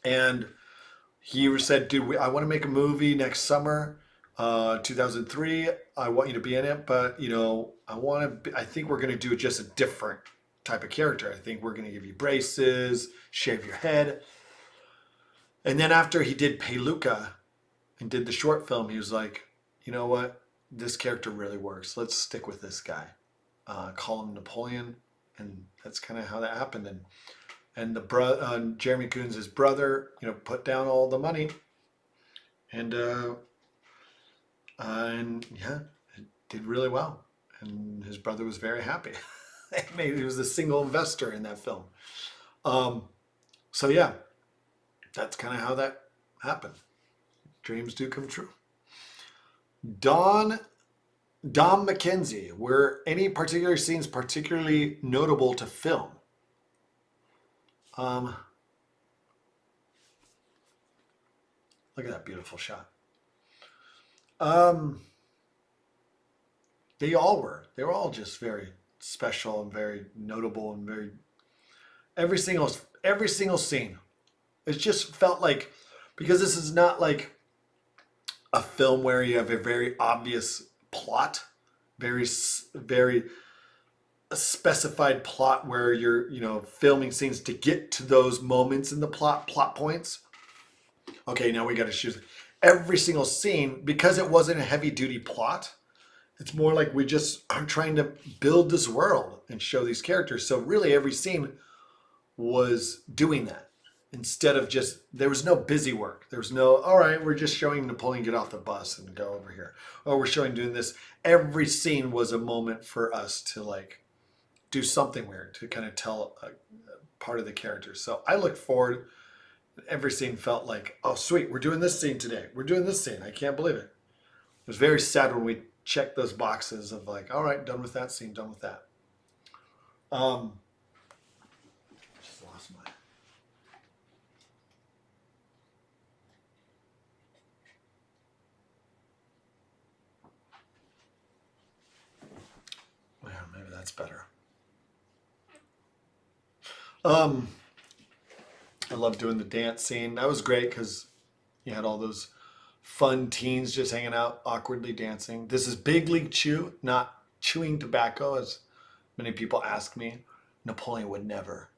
And he said, dude, I want to make a movie next summer, 2003. I want you to be in it, but, you know, I think we're going to do just a different type of character. I think we're going to give you braces, shave your head. And then after he did Peluca and did the short film, he was like, you know what? This character really works. Let's stick with this guy. Call him Napoleon. And that's kind of how that happened. And Jeremy Kuhn's his brother, you know, put down all the money. And yeah, it did really well. And his brother was very happy. Maybe he was the single investor in that film. So yeah, that's kind of how that happened. Dreams do come true. Dom McKenzie, were any particular scenes particularly notable to film? Look at that beautiful shot. They all were. They were all just very special and very notable and very every single scene. It just felt like, because this is not like a film where you have a very obvious plot, very specified plot where you're, filming scenes to get to those moments in the plot points. Okay, now we got to choose every single scene, because it wasn't a heavy duty plot. It's more like we just are trying to build this world and show these characters. So really every scene was doing that. Instead of just, there was no busy work. There was no, all right, we're just showing Napoleon get off the bus and go over here. Or we're showing doing this. Every scene was a moment for us to like do something weird, to kind of tell a part of the character. So I look forward. Every scene felt like, oh, sweet, we're doing this scene today. We're doing this scene. I can't believe it. It was very sad when we checked those boxes of like, all right, done with that scene, done with that. Just lost my... Yeah, maybe that's better. I love doing the dance scene. That was great because you had all those fun teens just hanging out, awkwardly dancing. This is Big League Chew, not chewing tobacco, as many people ask me. Napoleon would never.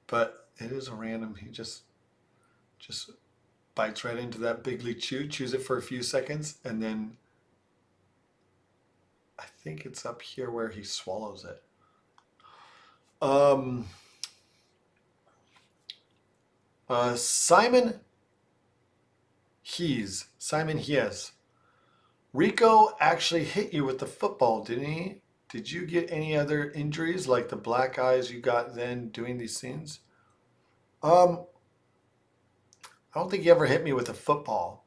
But it is a random, he just bites right into that Big League Chew, chews it for a few seconds, and then I think it's up here where he swallows it. Simon Hess. Rico actually hit you with the football, didn't he? Did you get any other injuries like the black eyes you got then doing these scenes? I don't think he ever hit me with a football.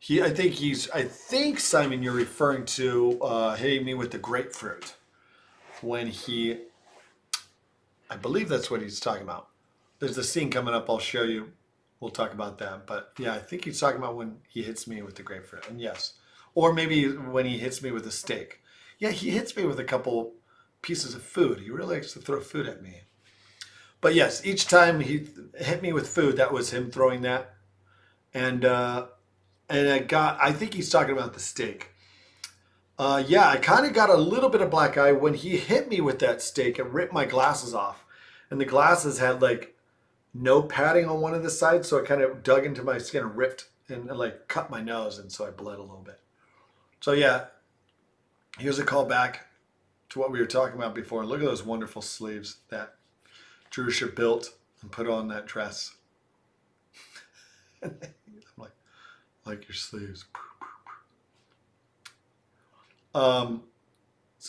I think Simon, you're referring to hitting me with the grapefruit when I believe that's what he's talking about. There's a scene coming up I'll show you. We'll talk about that. But yeah, I think he's talking about when he hits me with the grapefruit. And yes. Or maybe when he hits me with a steak. Yeah, he hits me with a couple pieces of food. He really likes to throw food at me. But yes, each time he hit me with food, that was him throwing that. And I think he's talking about the steak. Yeah, I kind of got a little bit of black eye when he hit me with that steak and ripped my glasses off. And the glasses had like no padding on one of the sides, so it kind of dug into my skin and ripped and like cut my nose, and so I bled a little bit. So yeah, here's a call back to what we were talking about before. Look at those wonderful sleeves that Jerusha built and put on that dress. I'm like your sleeves. So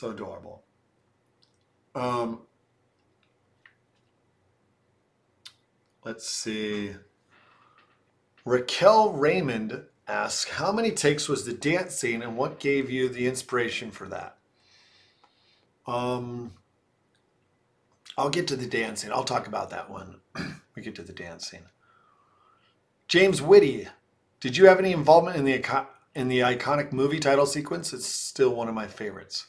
adorable. Let's see. Raquel Raymond asks, how many takes was the dance scene and what gave you the inspiration for that? I'll get to the dance scene. I'll talk about that when we get to the dance scene. James Whitty, did you have any involvement in the iconic movie title sequence? It's still one of my favorites.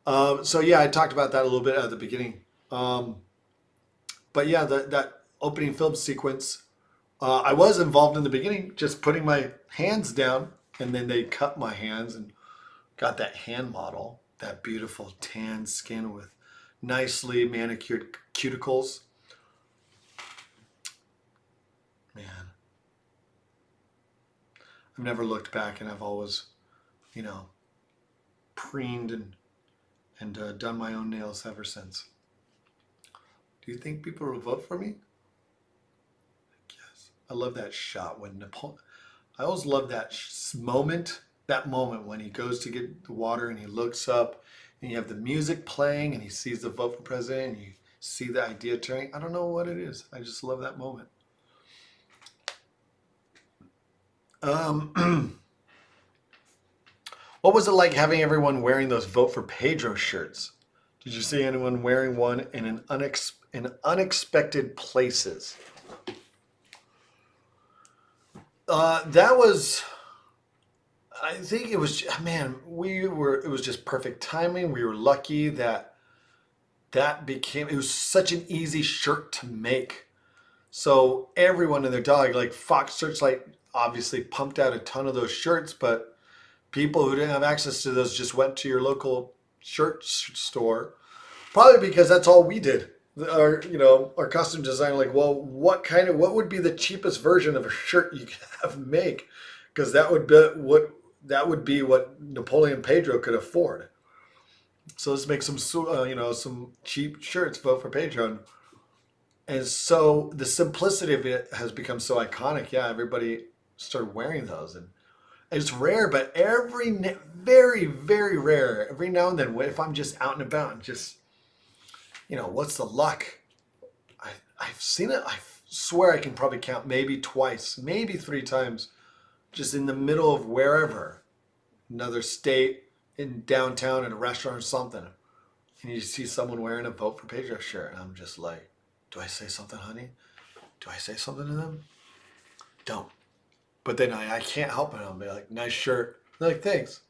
So yeah, I talked about that a little bit at the beginning. But yeah, that opening film sequence, I was involved in the beginning, just putting my hands down, and then they cut my hands and got that hand model, that beautiful tan skin with nicely manicured cuticles. Man, I've never looked back, and I've always, preened and done my own nails ever since. Do you think people will vote for me? Yes. I love that shot when Napoleon. I always love that moment when he goes to get the water and he looks up and you have the music playing and he sees the vote for president and you see the idea turning. I don't know what it is. I just love that moment. What was it like having everyone wearing those Vote for Pedro shirts? Did you see anyone wearing one in unexpected places? That was, I think it was, man, it was just perfect timing. We were lucky that it was such an easy shirt to make. So everyone and their dog, like Fox Searchlight obviously pumped out a ton of those shirts, but people who didn't have access to those just went to your local shirt store. Probably because that's all we did. Our costume designer, like, well, what would be the cheapest version of a shirt you could have make? Because that would be what Napoleon Pedro could afford. So let's make some cheap shirts. Vote for Pedro. And so the simplicity of it has become so iconic. Yeah, everybody started wearing those, and it's rare, but very, very rare. Every now and then, if I'm just out and about, and just what's the luck? I've seen it. I swear I can probably count maybe twice, maybe three times, just in the middle of wherever, another state, in downtown, in a restaurant or something, and you see someone wearing a Vote for Pedro shirt, and I'm just like, do I say something, honey? Do I say something to them? Don't. But then I can't help it. I'll be like, nice shirt. They're like, thanks.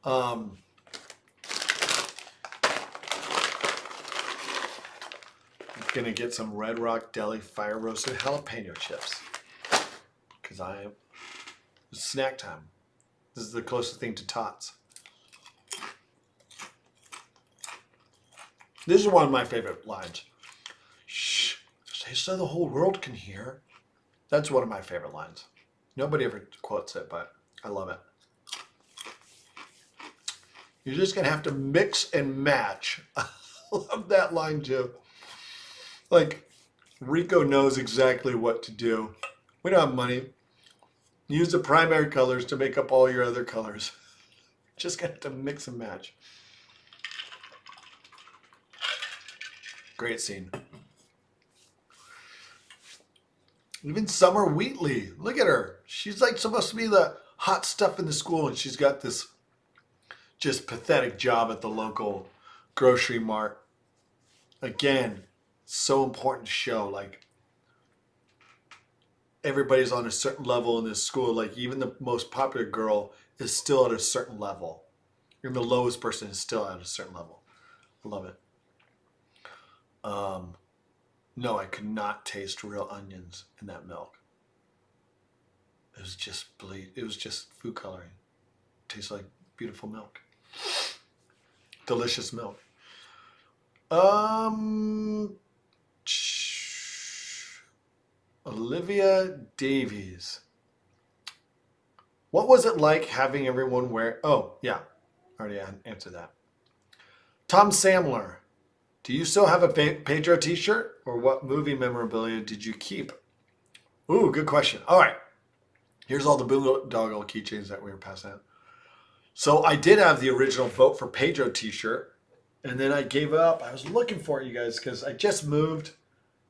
um, I'm gonna get some Red Rock Deli fire roasted jalapeno chips because it's snack time. This is the closest thing to tots. This is one of my favorite lines. Shh, say so the whole world can hear. That's one of my favorite lines. Nobody ever quotes it, but I love it. You're just gonna have to mix and match. I love that line too. Like, Rico knows exactly what to do. We don't have money. Use the primary colors to make up all your other colors. Just gonna have to mix and match. Great scene. Even Summer Wheatley, look at her. She's like supposed to be the hot stuff in the school, and she's got this just pathetic job at the local grocery mart. Again, so important to show, like, everybody's on a certain level in this school. Like, even the most popular girl is still at a certain level. Even the lowest person is still at a certain level. I love it. No, I could not taste real onions in that milk. It was just bleed. It was just food coloring. It tastes like beautiful milk. Delicious milk. Olivia Davies. What was it like having everyone wear? Oh, yeah. Already answered that. Tom Samler. Do you still have a Pedro t-shirt? Or what movie memorabilia did you keep? Ooh, good question. All right. Here's all the boondoggle keychains that we were passing out. So I did have the original Vote for Pedro t-shirt. And then I gave up. I was looking for it, you guys, because I just moved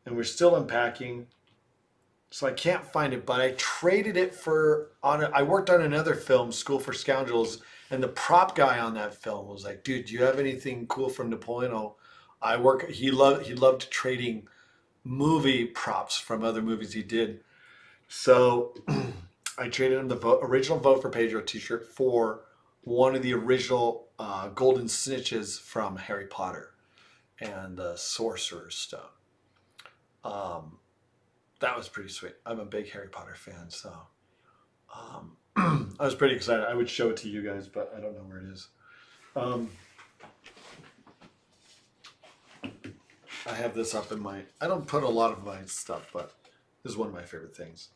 and we're still unpacking. So I can't find it, but I traded it I worked on another film, School for Scoundrels, and the prop guy on that film was like, dude, do you have anything cool from Napoleon? He loved trading movie props from other movies he did. So I traded him the original Vote for Pedro t-shirt for one of the original golden snitches from Harry Potter and the Sorcerer's Stone. That was pretty sweet. I'm a big Harry Potter fan, so I was pretty excited. I would show it to you guys, but I don't know where it is. I have this up in I don't put a lot of my stuff, but this is one of my favorite things.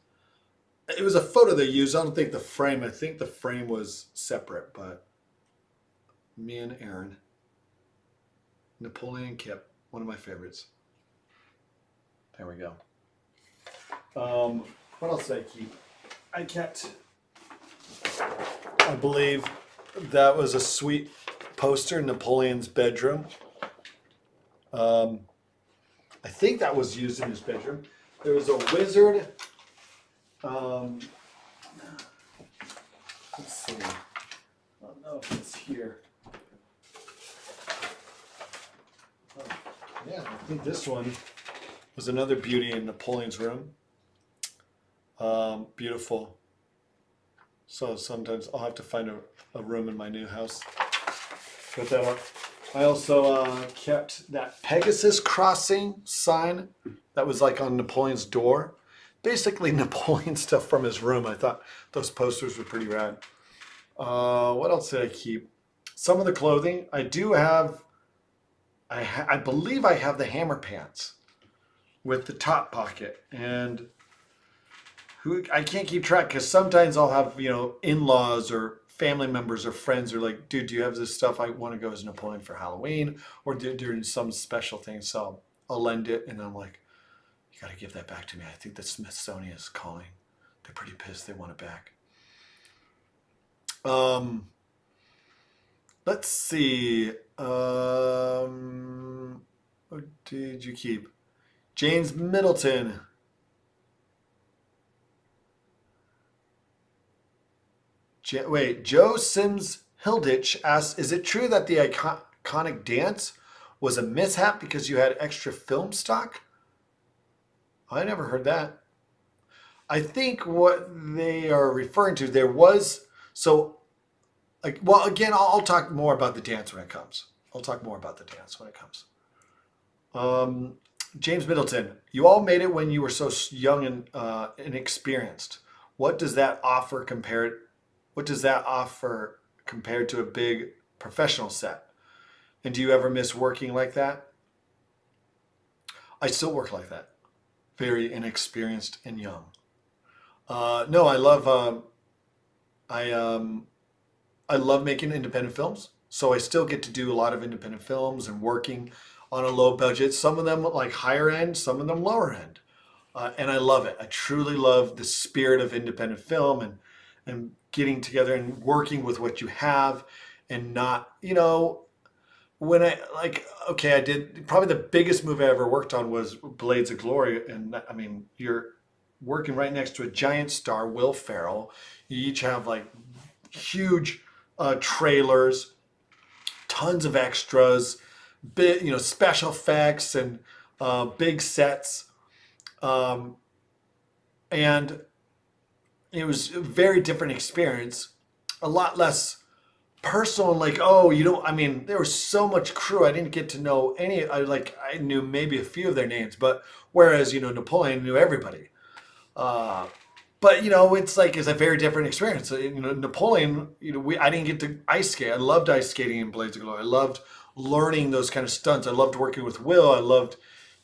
It was a photo they used. I think the frame was separate, but me and Aaron, Napoleon Kip, one of my favorites. There we go. What else did I kept, I believe that was a sweet poster in Napoleon's bedroom. I think that was used in his bedroom. There was a wizard. Let's see. I don't know if it's here. Oh, yeah, I think this one was another beauty in Napoleon's room. Beautiful. So sometimes I'll have to find a room in my new house. Put that up. I also kept that Pegasus Crossing sign that was like on Napoleon's door. Basically Napoleon stuff from his room. I thought those posters were pretty rad. What else did I keep? Some of the clothing. I do have, I believe I have the hammer pants with the top pocket. And who I can't keep track because sometimes I'll have, in-laws or family members or friends are like, dude, do you have this stuff? I want to go as Napoleon for Halloween or during some special thing. So I'll lend it and I'm like, you got to give that back to me. I think the Smithsonian is calling. They're pretty pissed. They want it back. Let's see. What did you keep? James Middleton. Wait, Joe Sims Hilditch asks, is it true that the iconic dance was a mishap because you had extra film stock? I never heard that. I think what they are referring to, there was, so, like, well, again, I'll talk more about the dance when it comes. I'll talk more about the dance when it comes. James Middleton, you all made it when you were so young and inexperienced. What does that offer compared? What does that offer compared to a big professional set? And do you ever miss working like that? I still work like that. Very inexperienced and young. No, I love making independent films. So I still get to do a lot of independent films and working on a low budget. Some of them like higher end, some of them lower end. And I love it. I truly love the spirit of independent film and getting together and working with what you have and not, when I did probably the biggest movie I ever worked on was Blades of Glory. And I mean, you're working right next to a giant star, Will Ferrell. You each have like huge trailers, tons of extras, big, special effects and big sets. And it was a very different experience, a lot less personal and like, oh, there was so much crew. I didn't get to know I knew maybe a few of their names, but whereas, Napoleon knew everybody. But it's a very different experience. Napoleon, I didn't get to ice skate. I loved ice skating in Blades of Glory. I loved learning those kind of stunts. I loved working with Will. I loved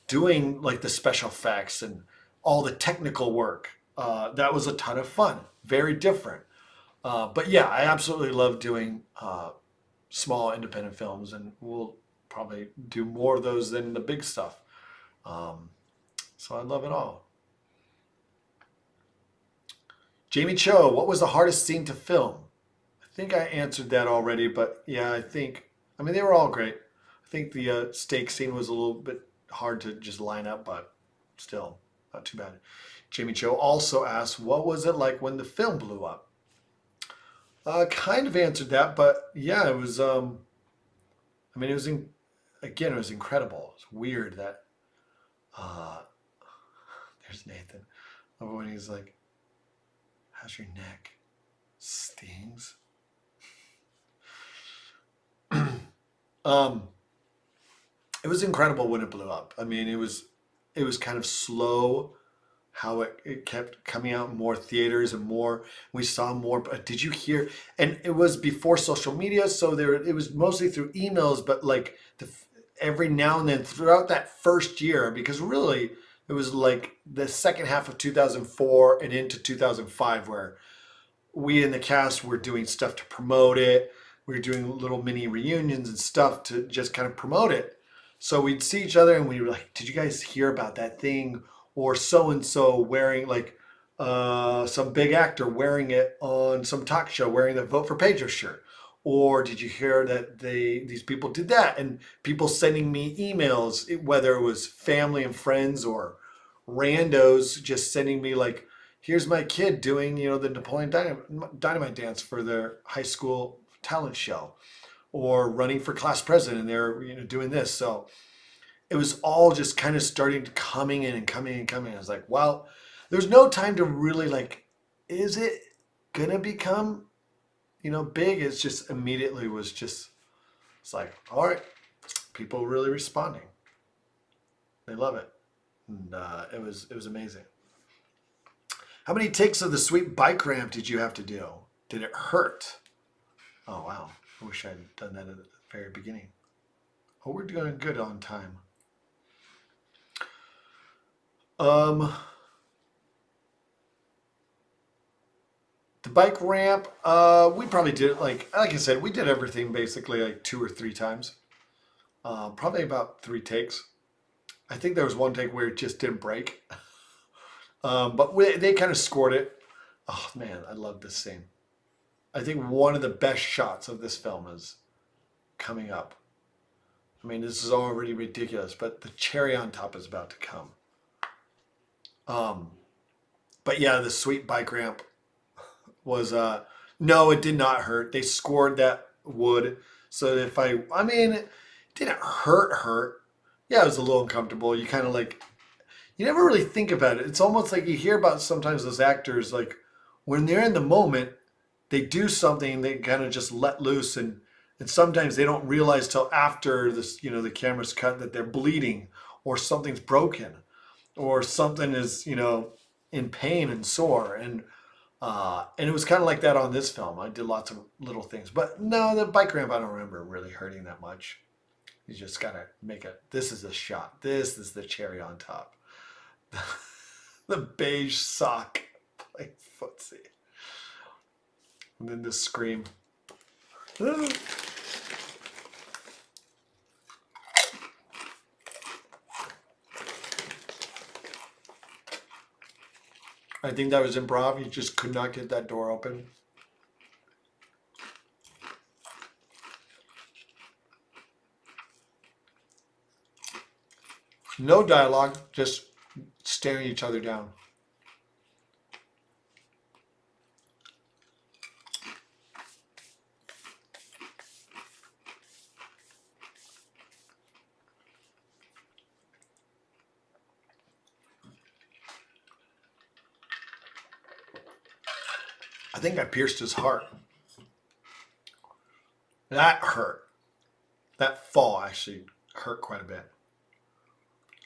doing like the special effects and all the technical work. That was a ton of fun. Very different. But yeah, I absolutely love doing small independent films, and we'll probably do more of those than the big stuff. So I love it all. Jamie Cho, what was the hardest scene to film? I think I answered that already, but yeah, they were all great. I think the steak scene was a little bit hard to just line up, but still, not too bad. Jamie Cho also asked, what was it like when the film blew up? Kind of answered that, but yeah, it was, it was incredible. It's weird that, there's Nathan. When he's like, how's your neck? Stings? It was incredible when it blew up. It was kind of slow how it kept coming out in more theaters and more. We saw more. Did you hear? And it was before social media, so it was mostly through emails. But like every now and then throughout that first year, because really it was like the second half of 2004 and into 2005 where we in the cast were doing stuff to promote it. We were doing little mini reunions and stuff to just kind of promote it. So we'd see each other and we were like, did you guys hear about that thing? Or so-and-so wearing like some big actor wearing it on some talk show, wearing the Vote for Pedro shirt. Or did you hear that these people did that? And people sending me emails, whether it was family and friends or randos just sending me like, here's my kid doing, the Napoleon Dynamite dance for their high school talent show, or running for class president. And they're, doing this. So it was all just kind of starting to coming in and coming and coming. I was like, well, There's no time to really like, is it gonna become, big? It's just immediately was just, it's like, all right, people really responding. They love it. And it was amazing. How many takes of the sweet bike ramp did you have to do? Did it hurt? Oh, wow. I wish I'd done that at the very beginning. Oh, we're doing good on time. The bike ramp, we probably did it like I said, we did everything basically like 2 or 3 times. Probably about 3 takes. I think there was one take where it just didn't break. But they kind of scored it. Oh man, I love this scene. I think one of the best shots of this film is coming up. I mean, this is already ridiculous, but the cherry on top is about to come. But yeah, the sweet bike ramp was no, it did not hurt. They scored that wood, so if I mean, it didn't hurt. Yeah, it was a little uncomfortable. You kind of like, you never really think about it. It's almost like you hear about sometimes those actors, like when they're in the moment, they do something, they kind of just let loose, and sometimes they don't realize till after this, the camera's cut that they're bleeding or something's broken or something is, in pain and sore. And it was kind of like that on this film. I did lots of little things, but no, the bike ramp I don't remember really hurting that much. You just gotta make it. This is the shot. This is the cherry on top. The beige sock playing footsie. And then the scream. I think that was improv. You just could not get that door open. No dialogue, just staring each other down. I think I pierced his heart. That hurt. That fall actually hurt quite a bit.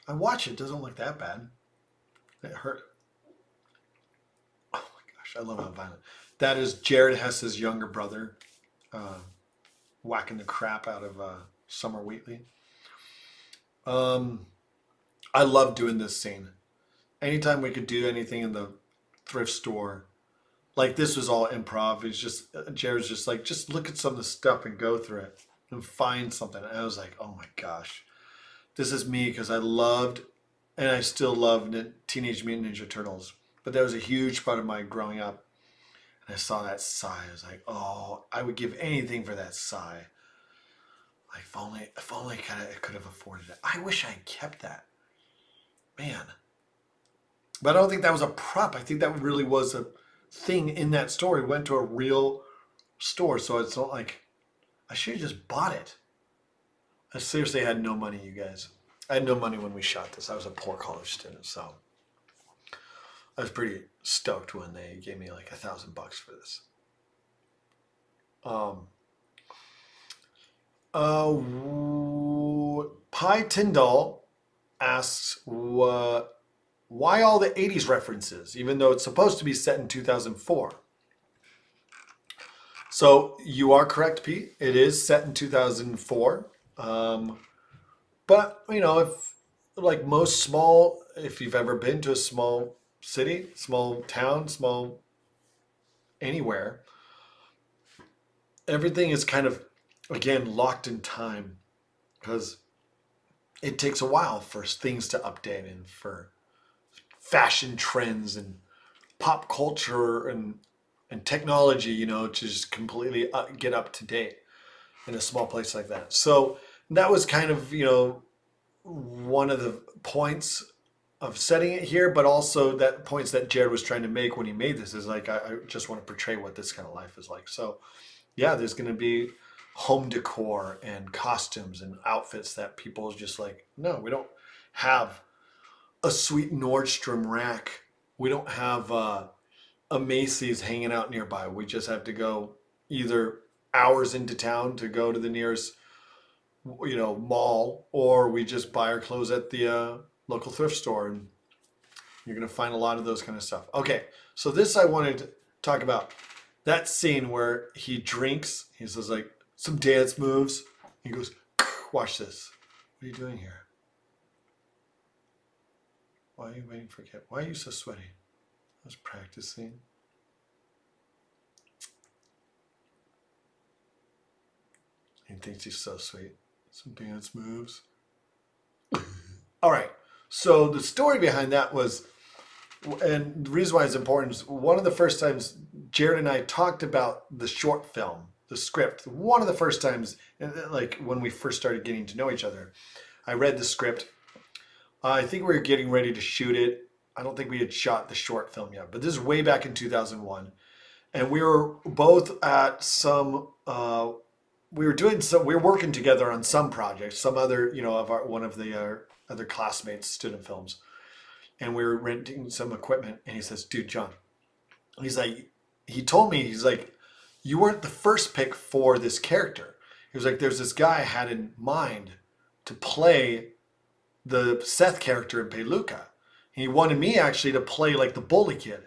I watch it, doesn't look that bad. It hurt. Oh my gosh, I love how violent. That is Jared Hess's younger brother whacking the crap out of Summer Wheatley. I love doing this scene. Anytime we could do anything in the thrift store, like this was all improv. It's just Jared's just like, just look at some of the stuff and go through it and find something. And I was like, oh my gosh, this is me, because I loved, and I still love, Teenage Mutant Ninja Turtles. But that was a huge part of my growing up. And I saw that sigh. I was like, oh, I would give anything for that sigh. Like if only I could have afforded it. I wish I had kept that. Man. But I don't think that was a prop. I think that really was a thing in that story. Went to a real store. So it's not like I should have just bought it. I seriously had no money, you guys. I had no money when we shot this. I was a poor college student, so I was pretty stoked when they gave me like $1,000 for this. Pi Tyndall asks, why all the 80s references, even though it's supposed to be set in 2004? So you are correct, Pete. It is set in 2004. But, if like most small, if you've ever been to a small city, small town, small anywhere, everything is kind of, again, locked in time, because it takes a while for things to update and for fashion trends and pop culture and technology, to just completely get up to date in a small place like that. So that was kind of, one of the points of setting it here, but also that points that Jared was trying to make when he made this is like, I just want to portray what this kind of life is like. So yeah, there's going to be home decor and costumes and outfits that people just like, no, we don't have a sweet Nordstrom rack we don't have a Macy's hanging out nearby. We just have to go either hours into town to go to the nearest, mall, or we just buy our clothes at the local thrift store. And you're gonna find a lot of those kind of stuff. Okay, so this I wanted to talk about that scene where he drinks. He says like some dance moves. He goes, "Watch this. What are you doing here? Why are you waiting for Kip? Why are you so sweaty?" I was practicing. He thinks he's so sweet. Some dance moves. All right. So the story behind that was, and the reason why it's important is one of the first times Jared and I talked about the short film, the script. One of the first times, like when we first started getting to know each other, I read the script. I think we were getting ready to shoot it. I don't think we had shot the short film yet, but this is way back in 2001. And we were both at some, we were working together on some projects, some other, one of the other classmates' student films. And we were renting some equipment. And he says, "Dude, John," he's like, he told me, he's like, "You weren't the first pick for this character." He was like, "There's this guy I had in mind to play the Seth character in Peluca. He wanted me actually to play like the bully kid.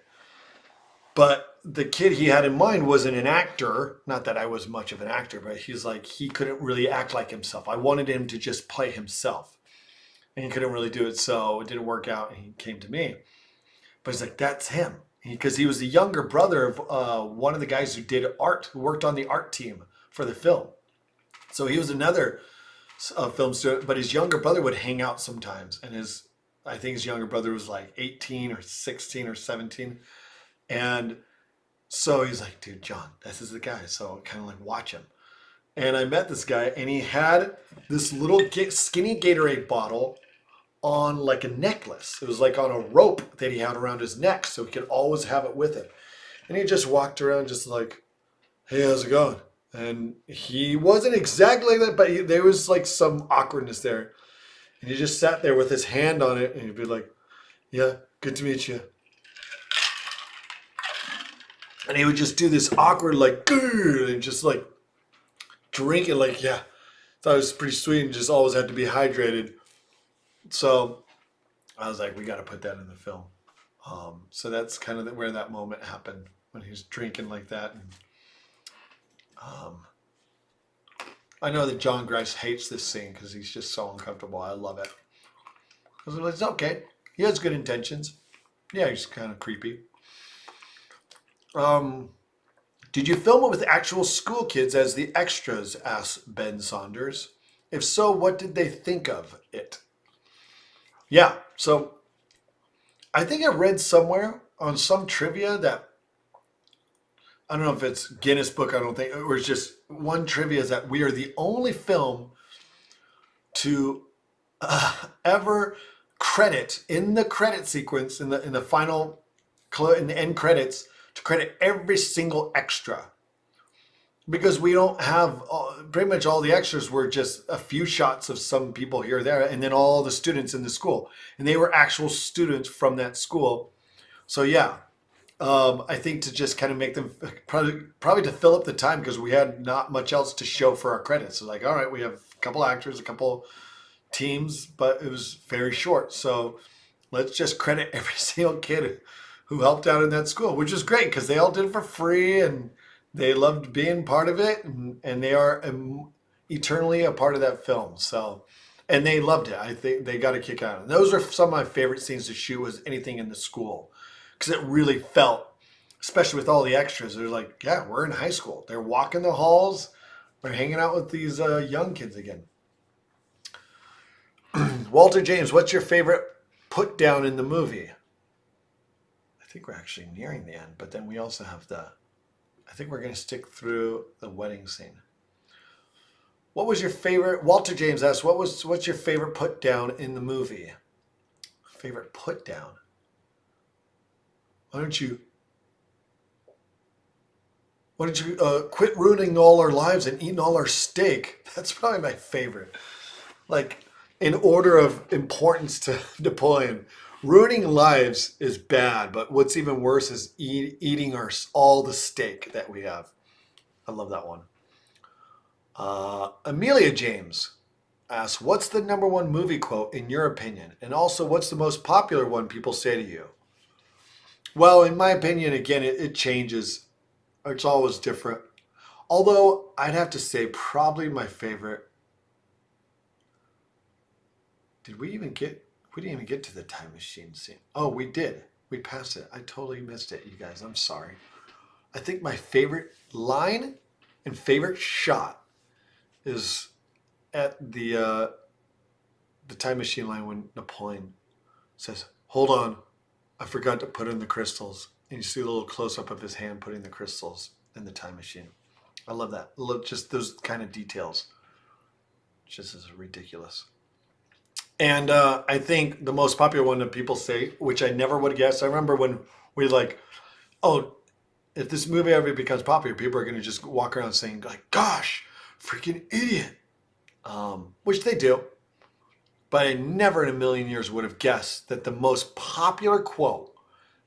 But the kid he had in mind wasn't an actor. Not that I was much of an actor, but he's like, he couldn't really act like himself. I wanted him to just play himself. And he couldn't really do it, so it didn't work out, and he came to me. But he's like, that's him. Because he was the younger brother of one of the guys who did art, who worked on the art team for the film. So he was another film student, but his younger brother would hang out sometimes. And I think his younger brother was like 18 or 16 or 17. And so he's like, "Dude, John, this is the guy." So kind of like watch him. And I met this guy, and he had this little skinny Gatorade bottle on like a necklace. It was like on a rope that he had around his neck, so he could always have it with him. And he just walked around just like, "Hey, how's it going?" And he wasn't exactly like that, but there was like some awkwardness there. And he just sat there with his hand on it, and he'd be like, "Yeah, good to meet you." And he would just do this awkward, like, and just like drink it, like, yeah. Thought it was pretty sweet and just always had to be hydrated. So I was like, we got to put that in the film. So that's kind of where that moment happened, when he was drinking like that. And I know that John Grice hates this scene because he's just so uncomfortable. I love it. Because it's okay. He has good intentions. Yeah, he's kind of creepy. Did you film it with actual school kids as the extras? Asked Ben Saunders. If so, what did they think of it? Yeah, so I think I read somewhere on some trivia that, I don't know if it's Guinness Book, I don't think, or it's just one trivia, is that we are the only film to ever credit in the credit sequence, in the final, in the end credits, to credit every single extra. Because we don't have, pretty much all the extras were just a few shots of some people here or there, and then all the students in the school. And they were actual students from that school. So yeah, I think to just kind of make them, probably to fill up the time, because we had not much else to show for our credits. So like, all right, we have a couple actors, a couple teams, but it was very short. So let's just credit every single kid who helped out in that school, which is great because they all did it for free and they loved being part of it, and they are eternally a part of that film. So, and they loved it. I think they got a kick out of it. Those are some of my favorite scenes to shoot, was anything in the school, because it really felt, especially with all the extras, they're like, yeah, we're in high school. They're walking the halls. They're hanging out with these young kids again. Walter James, what's your favorite put down in the movie? I think we're actually nearing the end, but then we also have I think we're going to stick through the wedding scene. What was your favorite? Walter James asks, what's your favorite put down in the movie? Favorite put down? Why don't you quit ruining all our lives and eating all our steak? That's probably my favorite. Like, in order of importance to Napoleon, Ruining lives is bad, but what's even worse is eating all the steak that we have. I love that one. Amelia James asks, what's the number one movie quote in your opinion? And also, what's the most popular one people say to you? Well, in my opinion, again, it changes. It's always different. Although I'd have to say probably my favorite. Did we even get? We didn't even get to the time machine scene. Oh, we did. We passed it. I totally missed it, you guys. I'm sorry. I think my favorite line and favorite shot is at the time machine line when Napoleon says, "Hold on, I forgot to put in the crystals." And you see a little close up of his hand putting the crystals in the time machine. I love that. I love just those kind of details. Just as ridiculous. And I think the most popular one that people say, which I never would have guessed. I remember when we like, oh, if this movie ever becomes popular, people are going to just walk around saying like, "Gosh, freaking idiot," which they do. But I never in a million years would have guessed that the most popular quote,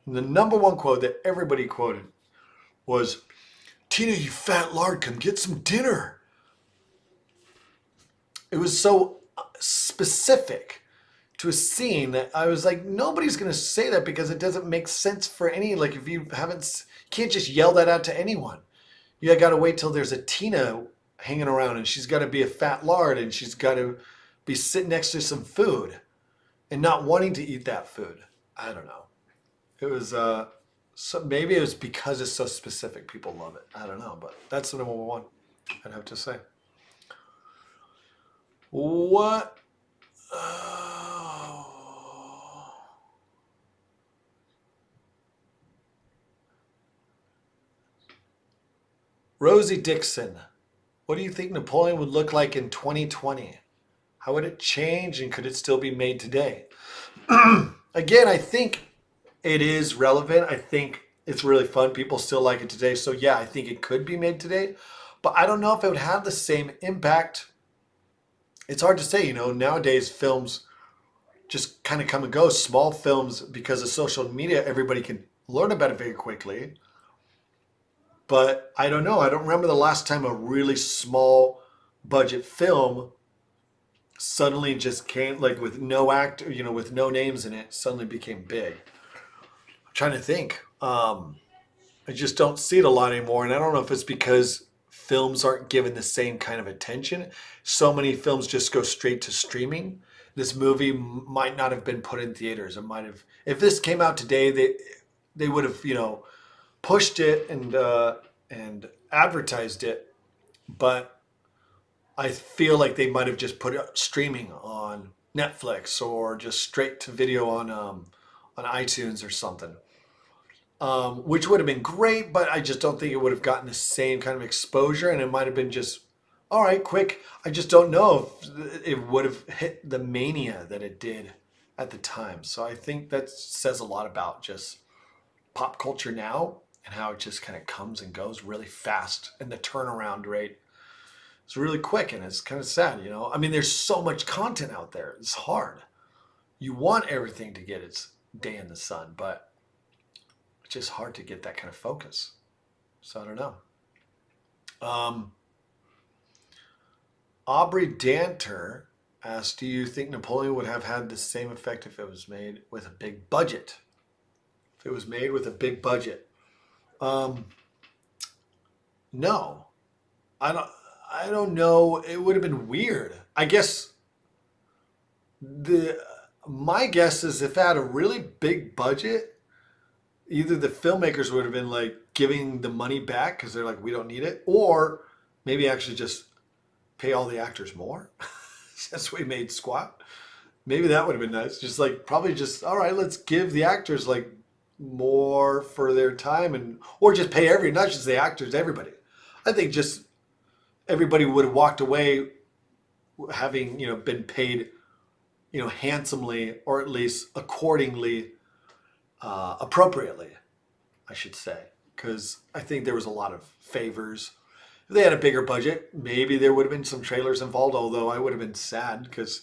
the number one quote that everybody quoted was, "Tina, you fat lard, come get some dinner." It was so specific to a scene that I was like, nobody's going to say that because it doesn't make sense for any, like if you haven't, you can't just yell that out to anyone. You got to wait till there's a Tina hanging around and she's got to be a fat lard and she's got to be sitting next to some food and not wanting to eat that food. I don't know. It was, so maybe it was because it's so specific. People love it. I don't know, but that's the number one, I'd have to say. What? Rosie Dixon, what do you think Napoleon would look like in 2020? How would it change and could it still be made today? Again, I think it is relevant. I think it's really fun. People still like it today. So yeah, I think it could be made today. But I don't know if it would have the same impact. It's hard to say, nowadays films just kind of come and go. Small films, because of social media, everybody can learn about it very quickly. But I don't know. I don't remember the last time a really small budget film suddenly just came, like with no actor, with no names in it, suddenly became big. I'm trying to think. I just don't see it a lot anymore. And I don't know if it's because films aren't given the same kind of attention. So many films just go straight to streaming. This movie might not have been put in theaters. It might have, if this came out today, they would have, pushed it and advertised it, but I feel like they might have just put it streaming on Netflix or just straight to video on iTunes or something, which would have been great. But I just don't think it would have gotten the same kind of exposure, and it might have been just all right, quick. I just don't know if it would have hit the mania that it did at the time. So I think that says a lot about just pop culture now and how it just kind of comes and goes really fast, and the turnaround rate is really quick, and it's kind of sad, I mean, there's so much content out there. It's hard. You want everything to get its day in the sun, but it's just hard to get that kind of focus. So I don't know. Aubrey Danter asked, do you think Napoleon would have had the same effect if it was made with a big budget? If it was made with a big budget? No. I don't know. It would have been weird. I guess my guess is if it had a really big budget, either the filmmakers would have been like giving the money back because they're like, we don't need it, or maybe actually just pay all the actors more since we made squat. Maybe that would have been nice. Just like probably just, all right, let's give the actors like more for their time, or just pay not just the actors, everybody. I think just everybody would have walked away having, been paid, handsomely, or at least accordingly, appropriately, I should say. Because I think there was a lot of favors. If they had a bigger budget, maybe there would have been some trailers involved, although I would have been sad because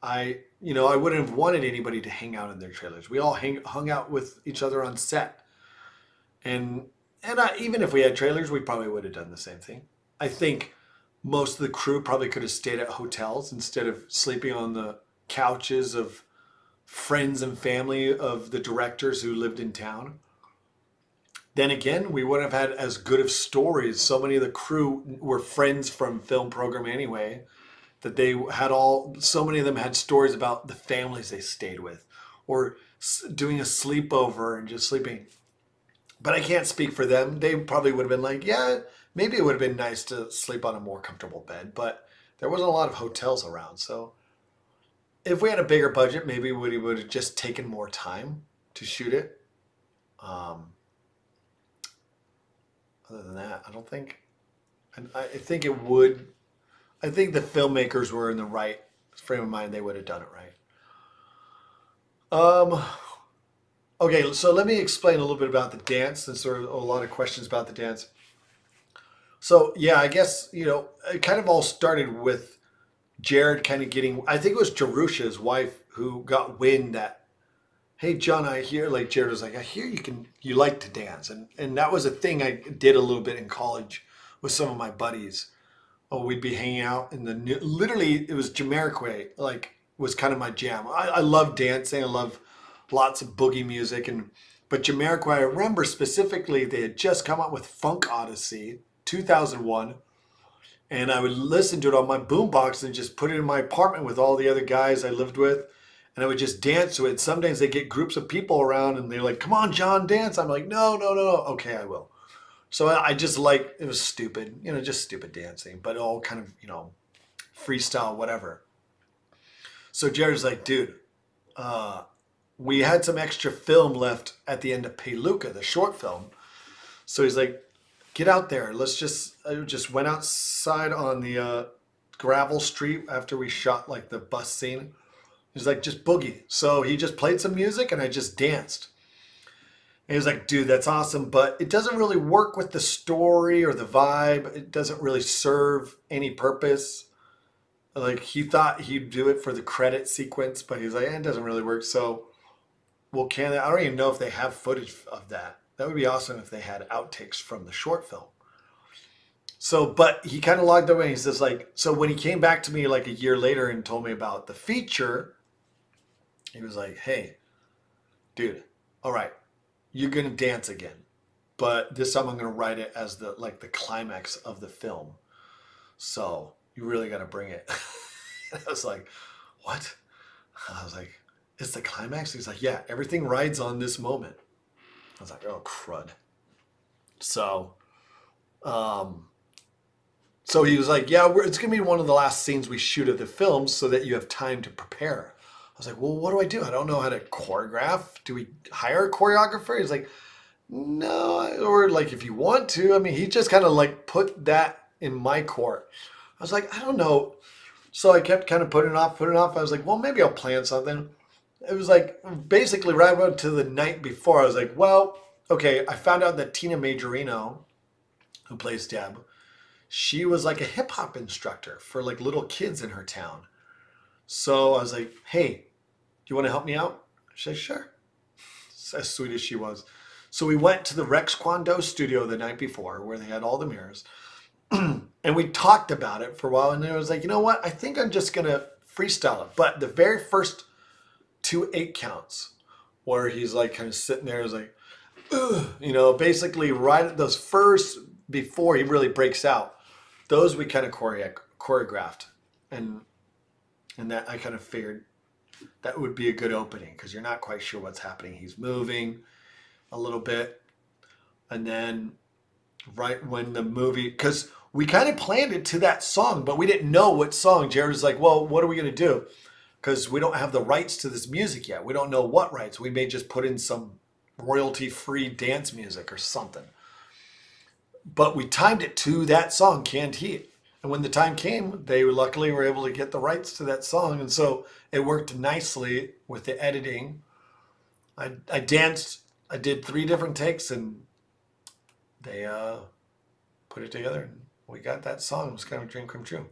I I wouldn't have wanted anybody to hang out in their trailers. We all hung out with each other on set. And even if we had trailers, we probably would have done the same thing. I think most of the crew probably could have stayed at hotels instead of sleeping on the couches of friends and family of the directors who lived in town. Then again, we wouldn't have had as good of stories. So many of the crew were friends from film program anyway, that they had so many of them had stories about the families they stayed with, or doing a sleepover and just sleeping. But I can't speak for them. They probably would have been like, yeah, maybe it would have been nice to sleep on a more comfortable bed, but there wasn't a lot of hotels around. So if we had a bigger budget, maybe we would have just taken more time to shoot it. Other than that, I don't think, I think it would, I think the filmmakers were in the right frame of mind. They would have done it right. Okay, so let me explain a little bit about the dance, since there are a lot of questions about the dance. So yeah, I guess, it kind of all started with Jared kind of getting, I think it was Jerusha's wife who got wind that, hey, John, I hear, like Jared was like, I hear you like to dance. And that was a thing I did a little bit in college with some of my buddies. Oh, we'd be hanging out in literally it was Jamiroquai, like was kind of my jam. I love dancing. I love lots of boogie music. But Jamiroquai, I remember specifically, they had just come out with Funk Odyssey, 2001. And I would listen to it on my boombox and just put it in my apartment with all the other guys I lived with. And I would just dance to it. Some days they get groups of people around and they're like, come on, John, dance. I'm like, no, no, no, no. Okay, I will. So I just it was stupid, just stupid dancing, but all kind of, freestyle, whatever. So Jared's like, dude, we had some extra film left at the end of Peluca, the short film. So he's like, get out there. I just went outside on the gravel street after we shot like the bus scene. He's like, just boogie. So he just played some music and I just danced. And he was like, dude, that's awesome, but it doesn't really work with the story or the vibe. It doesn't really serve any purpose. Like, he thought he'd do it for the credit sequence, but he's like, it doesn't really work. So, well, I don't even know if they have footage of that. That would be awesome if they had outtakes from the short film. So, but he kind of logged away. He says, like, so when he came back to me like a year later and told me about the feature, he was like, hey, dude, all right, you're going to dance again. But this time I'm going to write it as the climax of the film. So you really got to bring it. I was like, what? I was like, it's the climax? He's like, yeah, everything rides on this moment. I was like, oh, crud. So, so he was like, yeah, it's going to be one of the last scenes we shoot of the film so that you have time to prepare. I was like, well, what do? I don't know how to choreograph. Do we hire a choreographer? He's like, no, or like if you want to. I mean, he just kind of like put that in my court. I was like, I don't know. So I kept kind of putting it off. I was like, well, maybe I'll plan something. It was like basically right up to the night before. I was like, well, okay. I found out that Tina Majorino, who plays Deb, she was like a hip hop instructor for like little kids in her town. So I was like, hey, do you want to help me out? She said, sure. As sweet as she was. So we went to the Rex Kwon Do studio the night before where they had all the mirrors. And we talked about it for a while. And then I was like, you know what? I think I'm just going to freestyle it. But the very first 2 8 counts where he's like kind of sitting there, is like, basically right at those first, before he really breaks out, those we kind of choreographed. And that I kind of figured that would be a good opening because you're not quite sure what's happening. He's moving a little bit. And then right when the movie, because we kind of planned it to that song, but we didn't know what song. Jared was like, well, what are we going to do? Because we don't have the rights to this music yet. We don't know what rights. We may just put in some royalty-free dance music or something. But we timed it to that song, Canned Heat. And when the time came, they luckily were able to get the rights to that song. And so it worked nicely with the editing. I danced. I did 3 different takes, and they put it together. And we got that song. It was kind of a dream come true.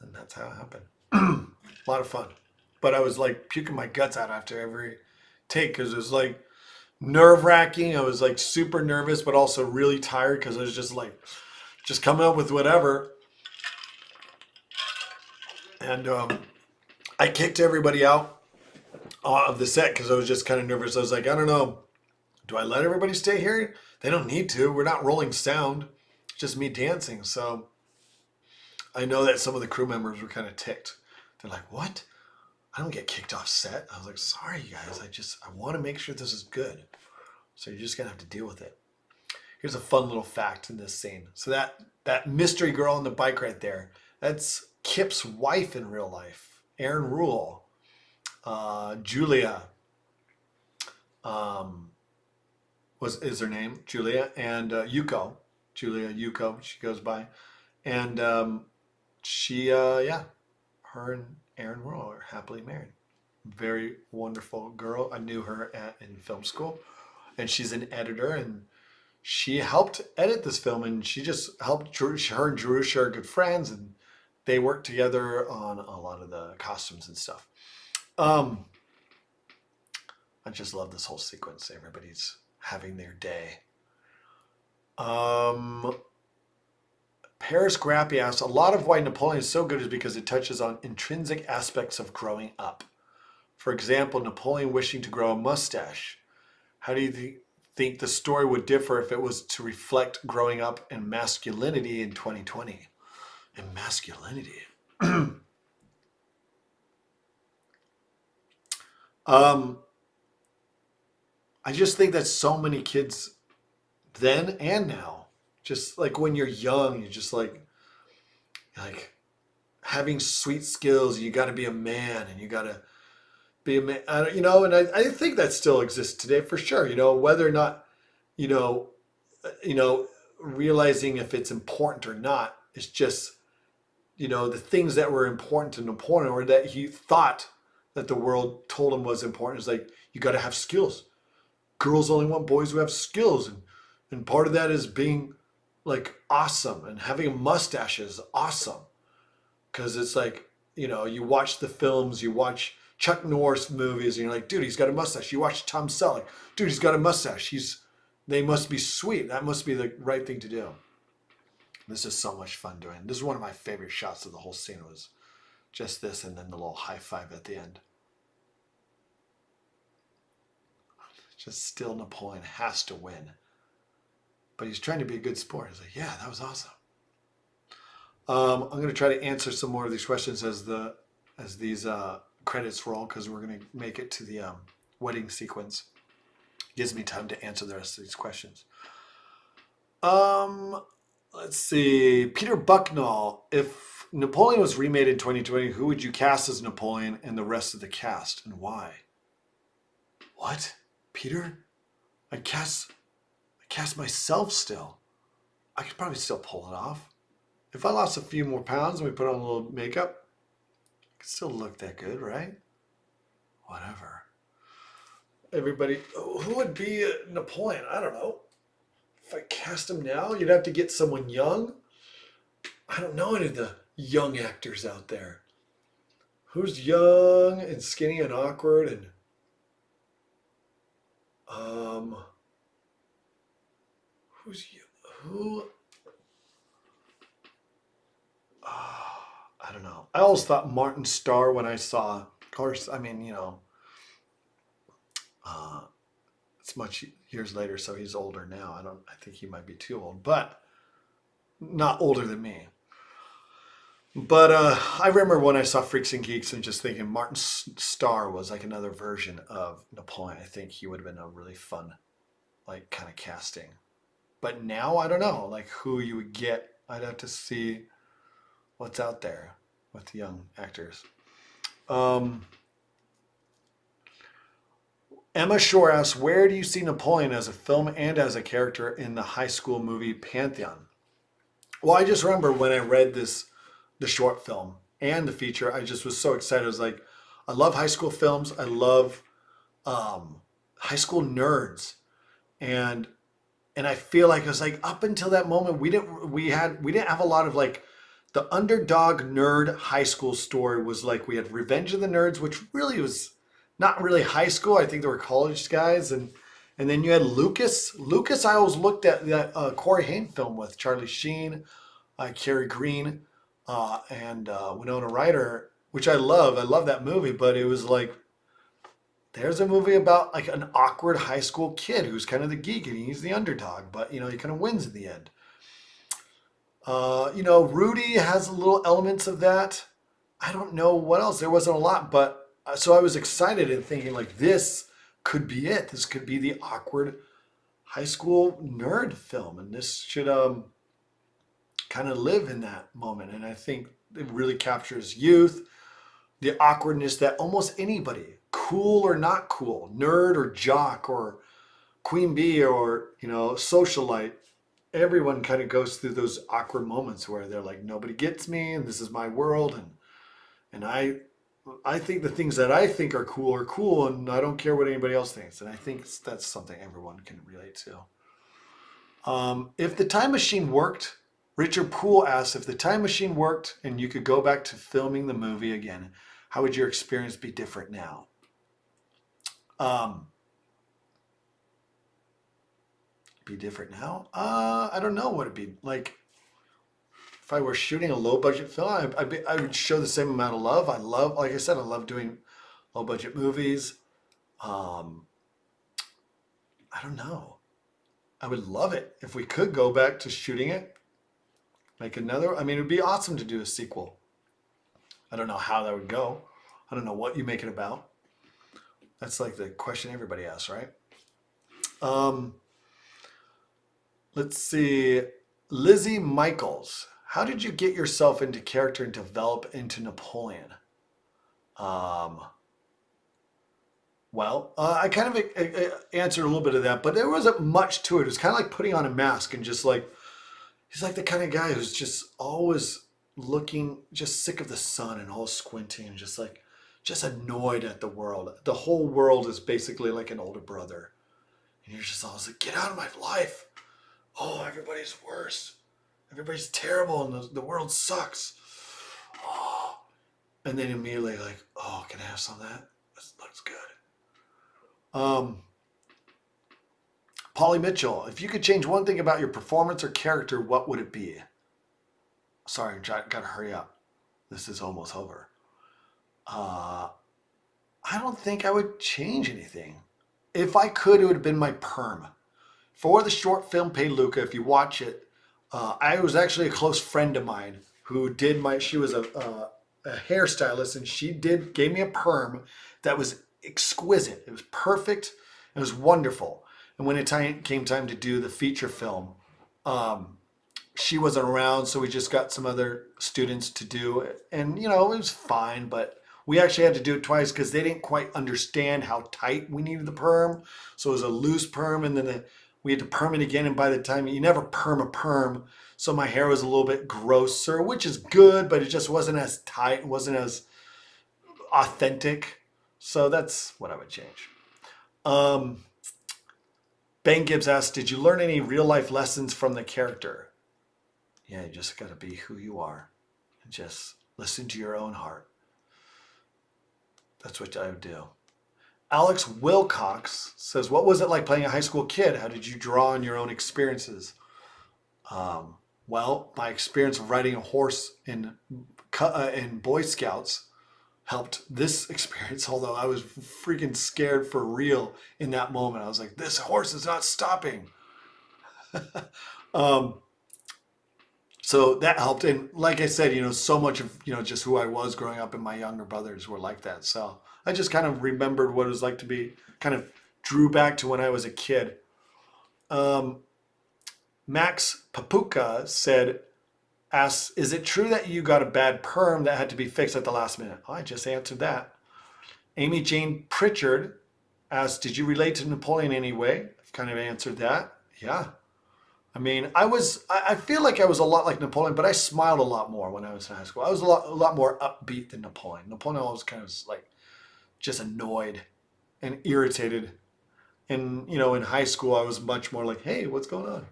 And that's how it happened. A lot of fun. but I was like puking my guts out after every take because it was like nerve wracking. I was like super nervous, but also really tired because I was just like just coming up with whatever. And I kicked everybody out of the set because I was just kind of nervous. I was like, I don't know, do I let everybody stay here? They don't need to. We're not rolling sound. It's just me dancing. So I know that some of the crew members were kind of ticked. They're like, what? I don't get kicked off set. I was like, sorry, you guys. I want to make sure this is good. So you're just going to have to deal with it. Here's a fun little fact in this scene. So that mystery girl on the bike right there, that's Kip's wife in real life, Erin Rule. Julia is her name, Julia, and Yuko. Julia Yuko, she goes by. And her and Erin Rule are happily married. Very wonderful girl. I knew her in film school. And she's an editor, and she helped edit this film, and she just helped her and Jerusha are good friends, and they work together on a lot of the costumes and stuff. I just love this whole sequence. Everybody's having their day. Paris Grappy asks, a lot of why Napoleon is so good is because it touches on intrinsic aspects of growing up. For example, Napoleon wishing to grow a mustache. How do you think the story would differ if it was to reflect growing up and masculinity in 2020? And masculinity. I just think that so many kids then and now, just like when you're young, you're just like having sweet skills. You got to be a man, and you got to be a man. I think that still exists today for sure. Whether or not, realizing if it's important or not. It's just, the things that were important to Napoleon, or that he thought that the world told him was important, is like, you got to have skills. Girls only want boys who have skills, and part of that is being like awesome, and having a mustache is awesome, because it's like, you watch the films, you watch Chuck Norris movies, and you're like, dude, he's got a mustache. You watch Tom Selleck, dude, he's got a mustache. They must be sweet. That must be the right thing to do. This is so much fun doing. This is one of my favorite shots of the whole scene, was just this, and then the little high five at the end. Just still, Napoleon has to win, but he's trying to be a good sport. He's like, yeah, that was awesome. I'm going to try to answer some more of these questions as these credits roll, because we're going to make it to the wedding sequence. Gives me time to answer the rest of these questions. Let's see. Peter Bucknall, if Napoleon was remade in 2020, who would you cast as Napoleon and the rest of the cast, and why? What? Peter? I cast myself still. I could probably still pull it off. If I lost a few more pounds and we put on a little makeup, I could still look that good, right? Whatever. Everybody, who would be Napoleon? I don't know. If I cast him now, you'd have to get someone young. I don't know any of the young actors out there. Who's young and skinny and awkward and I don't know. I always thought Martin Starr when I saw, of course, it's much years later, so he's older now. I think he might be too old, but not older than me. But I remember when I saw Freaks and Geeks and just thinking Martin Starr was like another version of Napoleon. I think he would have been a really fun, like, kind of casting. But now, I don't know, like, who you would get. I'd have to see what's out there with the young actors. Emma Shore asks, where do you see Napoleon as a film and as a character in the high school movie pantheon? Well, I just remember when I read the short film and the feature, I just was so excited. I was like, I love high school films. I love high school nerds. And I feel like it was like, up until that moment, we didn't have a lot of like The underdog nerd high school story was like we had Revenge of the Nerds, which really was not really high school. I think they were college guys, and then you had Lucas. Lucas, I always looked at that Corey Haim film with Charlie Sheen, Cary Green, and Winona Ryder, which I love. I love that movie, but it was like there's a movie about like an awkward high school kid who's kind of the geek and he's the underdog, but he kind of wins in the end. Rudy has a little elements of that. I don't know what else. There wasn't a lot, but so I was excited and thinking like this could be it. This could be the awkward high school nerd film, and this should kind of live in that moment. And I think it really captures youth, the awkwardness that almost anybody, cool or not cool, nerd or jock or queen bee or socialite, everyone kind of goes through those awkward moments where they're like, nobody gets me and this is my world, and I think the things that I think are cool and I don't care what anybody else thinks. And I think that's something everyone can relate to. If the time machine worked, Richard Poole asks, if the time machine worked and you could go back to filming the movie again, how would your experience be different now? Be different now? I don't know what it'd be like. If I were shooting a low budget film, I would show the same amount of love. Like I said, I love doing low budget movies. I don't know. I would love it if we could go back to shooting it. Make another. I mean, it would be awesome to do a sequel. I don't know how that would go. I don't know what you make it about. That's like the question everybody asks, right? Let's see. Lizzie Michaels. How did you get yourself into character and develop into Napoleon? I kind of answered a little bit of that, but there wasn't much to it. It was kind of like putting on a mask and just like, he's like the kind of guy who's just always looking, just sick of the sun and all squinting and just annoyed at the world. The whole world is basically like an older brother. And you're just always like, get out of my life. Oh, everybody's worse. Everybody's terrible and the world sucks. Oh. And then immediately like, oh, can I have some of that? That looks good. Polly Mitchell, if you could change one thing about your performance or character, what would it be? Sorry, gotta hurry up. This is almost over. I don't think I would change anything. If I could, it would have been my perm. For the short film Pay Luca, if you watch it, I was actually a close friend of mine who she was a hairstylist, and she gave me a perm that was exquisite. It was perfect. It was wonderful. And when it came time to do the feature film, she wasn't around, so we just got some other students to do it. And, it was fine, but we actually had to do it twice because they didn't quite understand how tight we needed the perm. So it was a loose perm, and then we had to perm it again, and by the time you never perm a perm, so my hair was a little bit grosser, which is good, but it just wasn't as tight, wasn't as authentic. So that's what I would change. Ben Gibbs asked, did you learn any real life lessons from the character? Yeah, you just got to be who you are and just listen to your own heart. That's what I would do. Alex Wilcox says, what was it like playing a high school kid? How did you draw on your own experiences? My experience of riding a horse in Boy Scouts helped this experience, although I was freaking scared for real in that moment. I was like, this horse is not stopping. So that helped. And like I said, so much of, just who I was growing up and my younger brothers were like that. So I just kind of remembered what it was like to be, kind of drew back to when I was a kid. Max Papuka asks, is it true that you got a bad perm that had to be fixed at the last minute? Oh, I just answered that. Amy Jane Pritchard asks, did you relate to Napoleon in any way? I've kind of answered that. Yeah. I mean, I feel like I was a lot like Napoleon, but I smiled a lot more when I was in high school. I was a lot more upbeat than Napoleon. Napoleon always kind of was like just annoyed and irritated. And, in high school, I was much more like, hey, what's going on?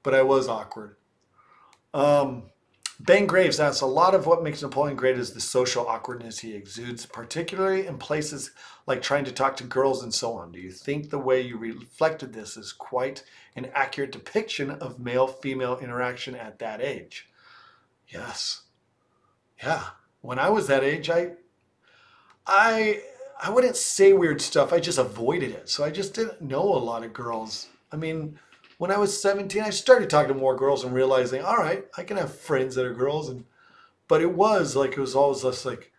But I was awkward. Ben Graves asks, a lot of what makes Napoleon great is the social awkwardness he exudes, particularly in places like trying to talk to girls and so on. Do you think the way you reflected this is quite an accurate depiction of male-female interaction at that age? Yes. Yeah. When I was that age, I I wouldn't say weird stuff. I just avoided it. So I just didn't know a lot of girls. I mean, when I was 17, I started talking to more girls and realizing, all right, I can have friends that are girls. And but it was always less like,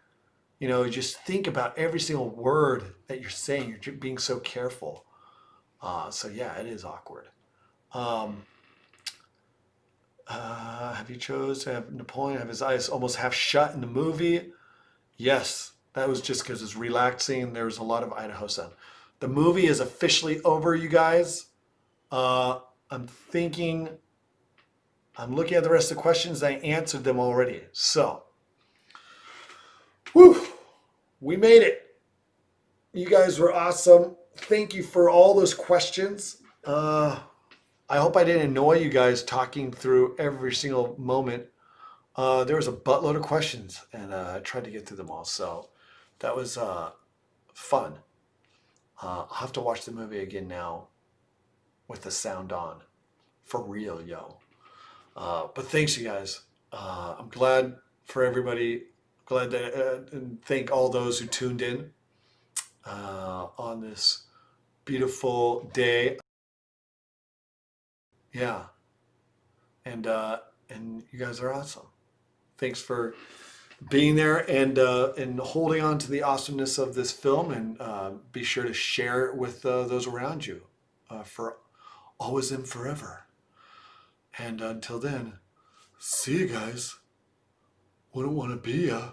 you just think about every single word that you're saying. You're being so careful. So yeah, it is awkward. Um, have you chose to have Napoleon have his eyes almost half shut in the movie? Yes, that was just because it's relaxing. There was a lot of Idaho sun. The movie is officially over, you guys. Uh, I'm thinking, I'm looking at the rest of the questions. I answered them already. So, whew, we made it. You guys were awesome. Thank you for all those questions. I hope I didn't annoy you guys talking through every single moment. There was a buttload of questions, and I tried to get through them all. So that was fun. I'll have to watch the movie again now with the sound on. For real, yo. But thanks, you guys. I'm glad for everybody. Glad to and thank all those who tuned in on this beautiful day. Yeah, and you guys are awesome. Thanks for being there and holding on to the awesomeness of this film, and be sure to share it with those around you for always and forever. And until then, see you guys. Wouldn't want to be ya.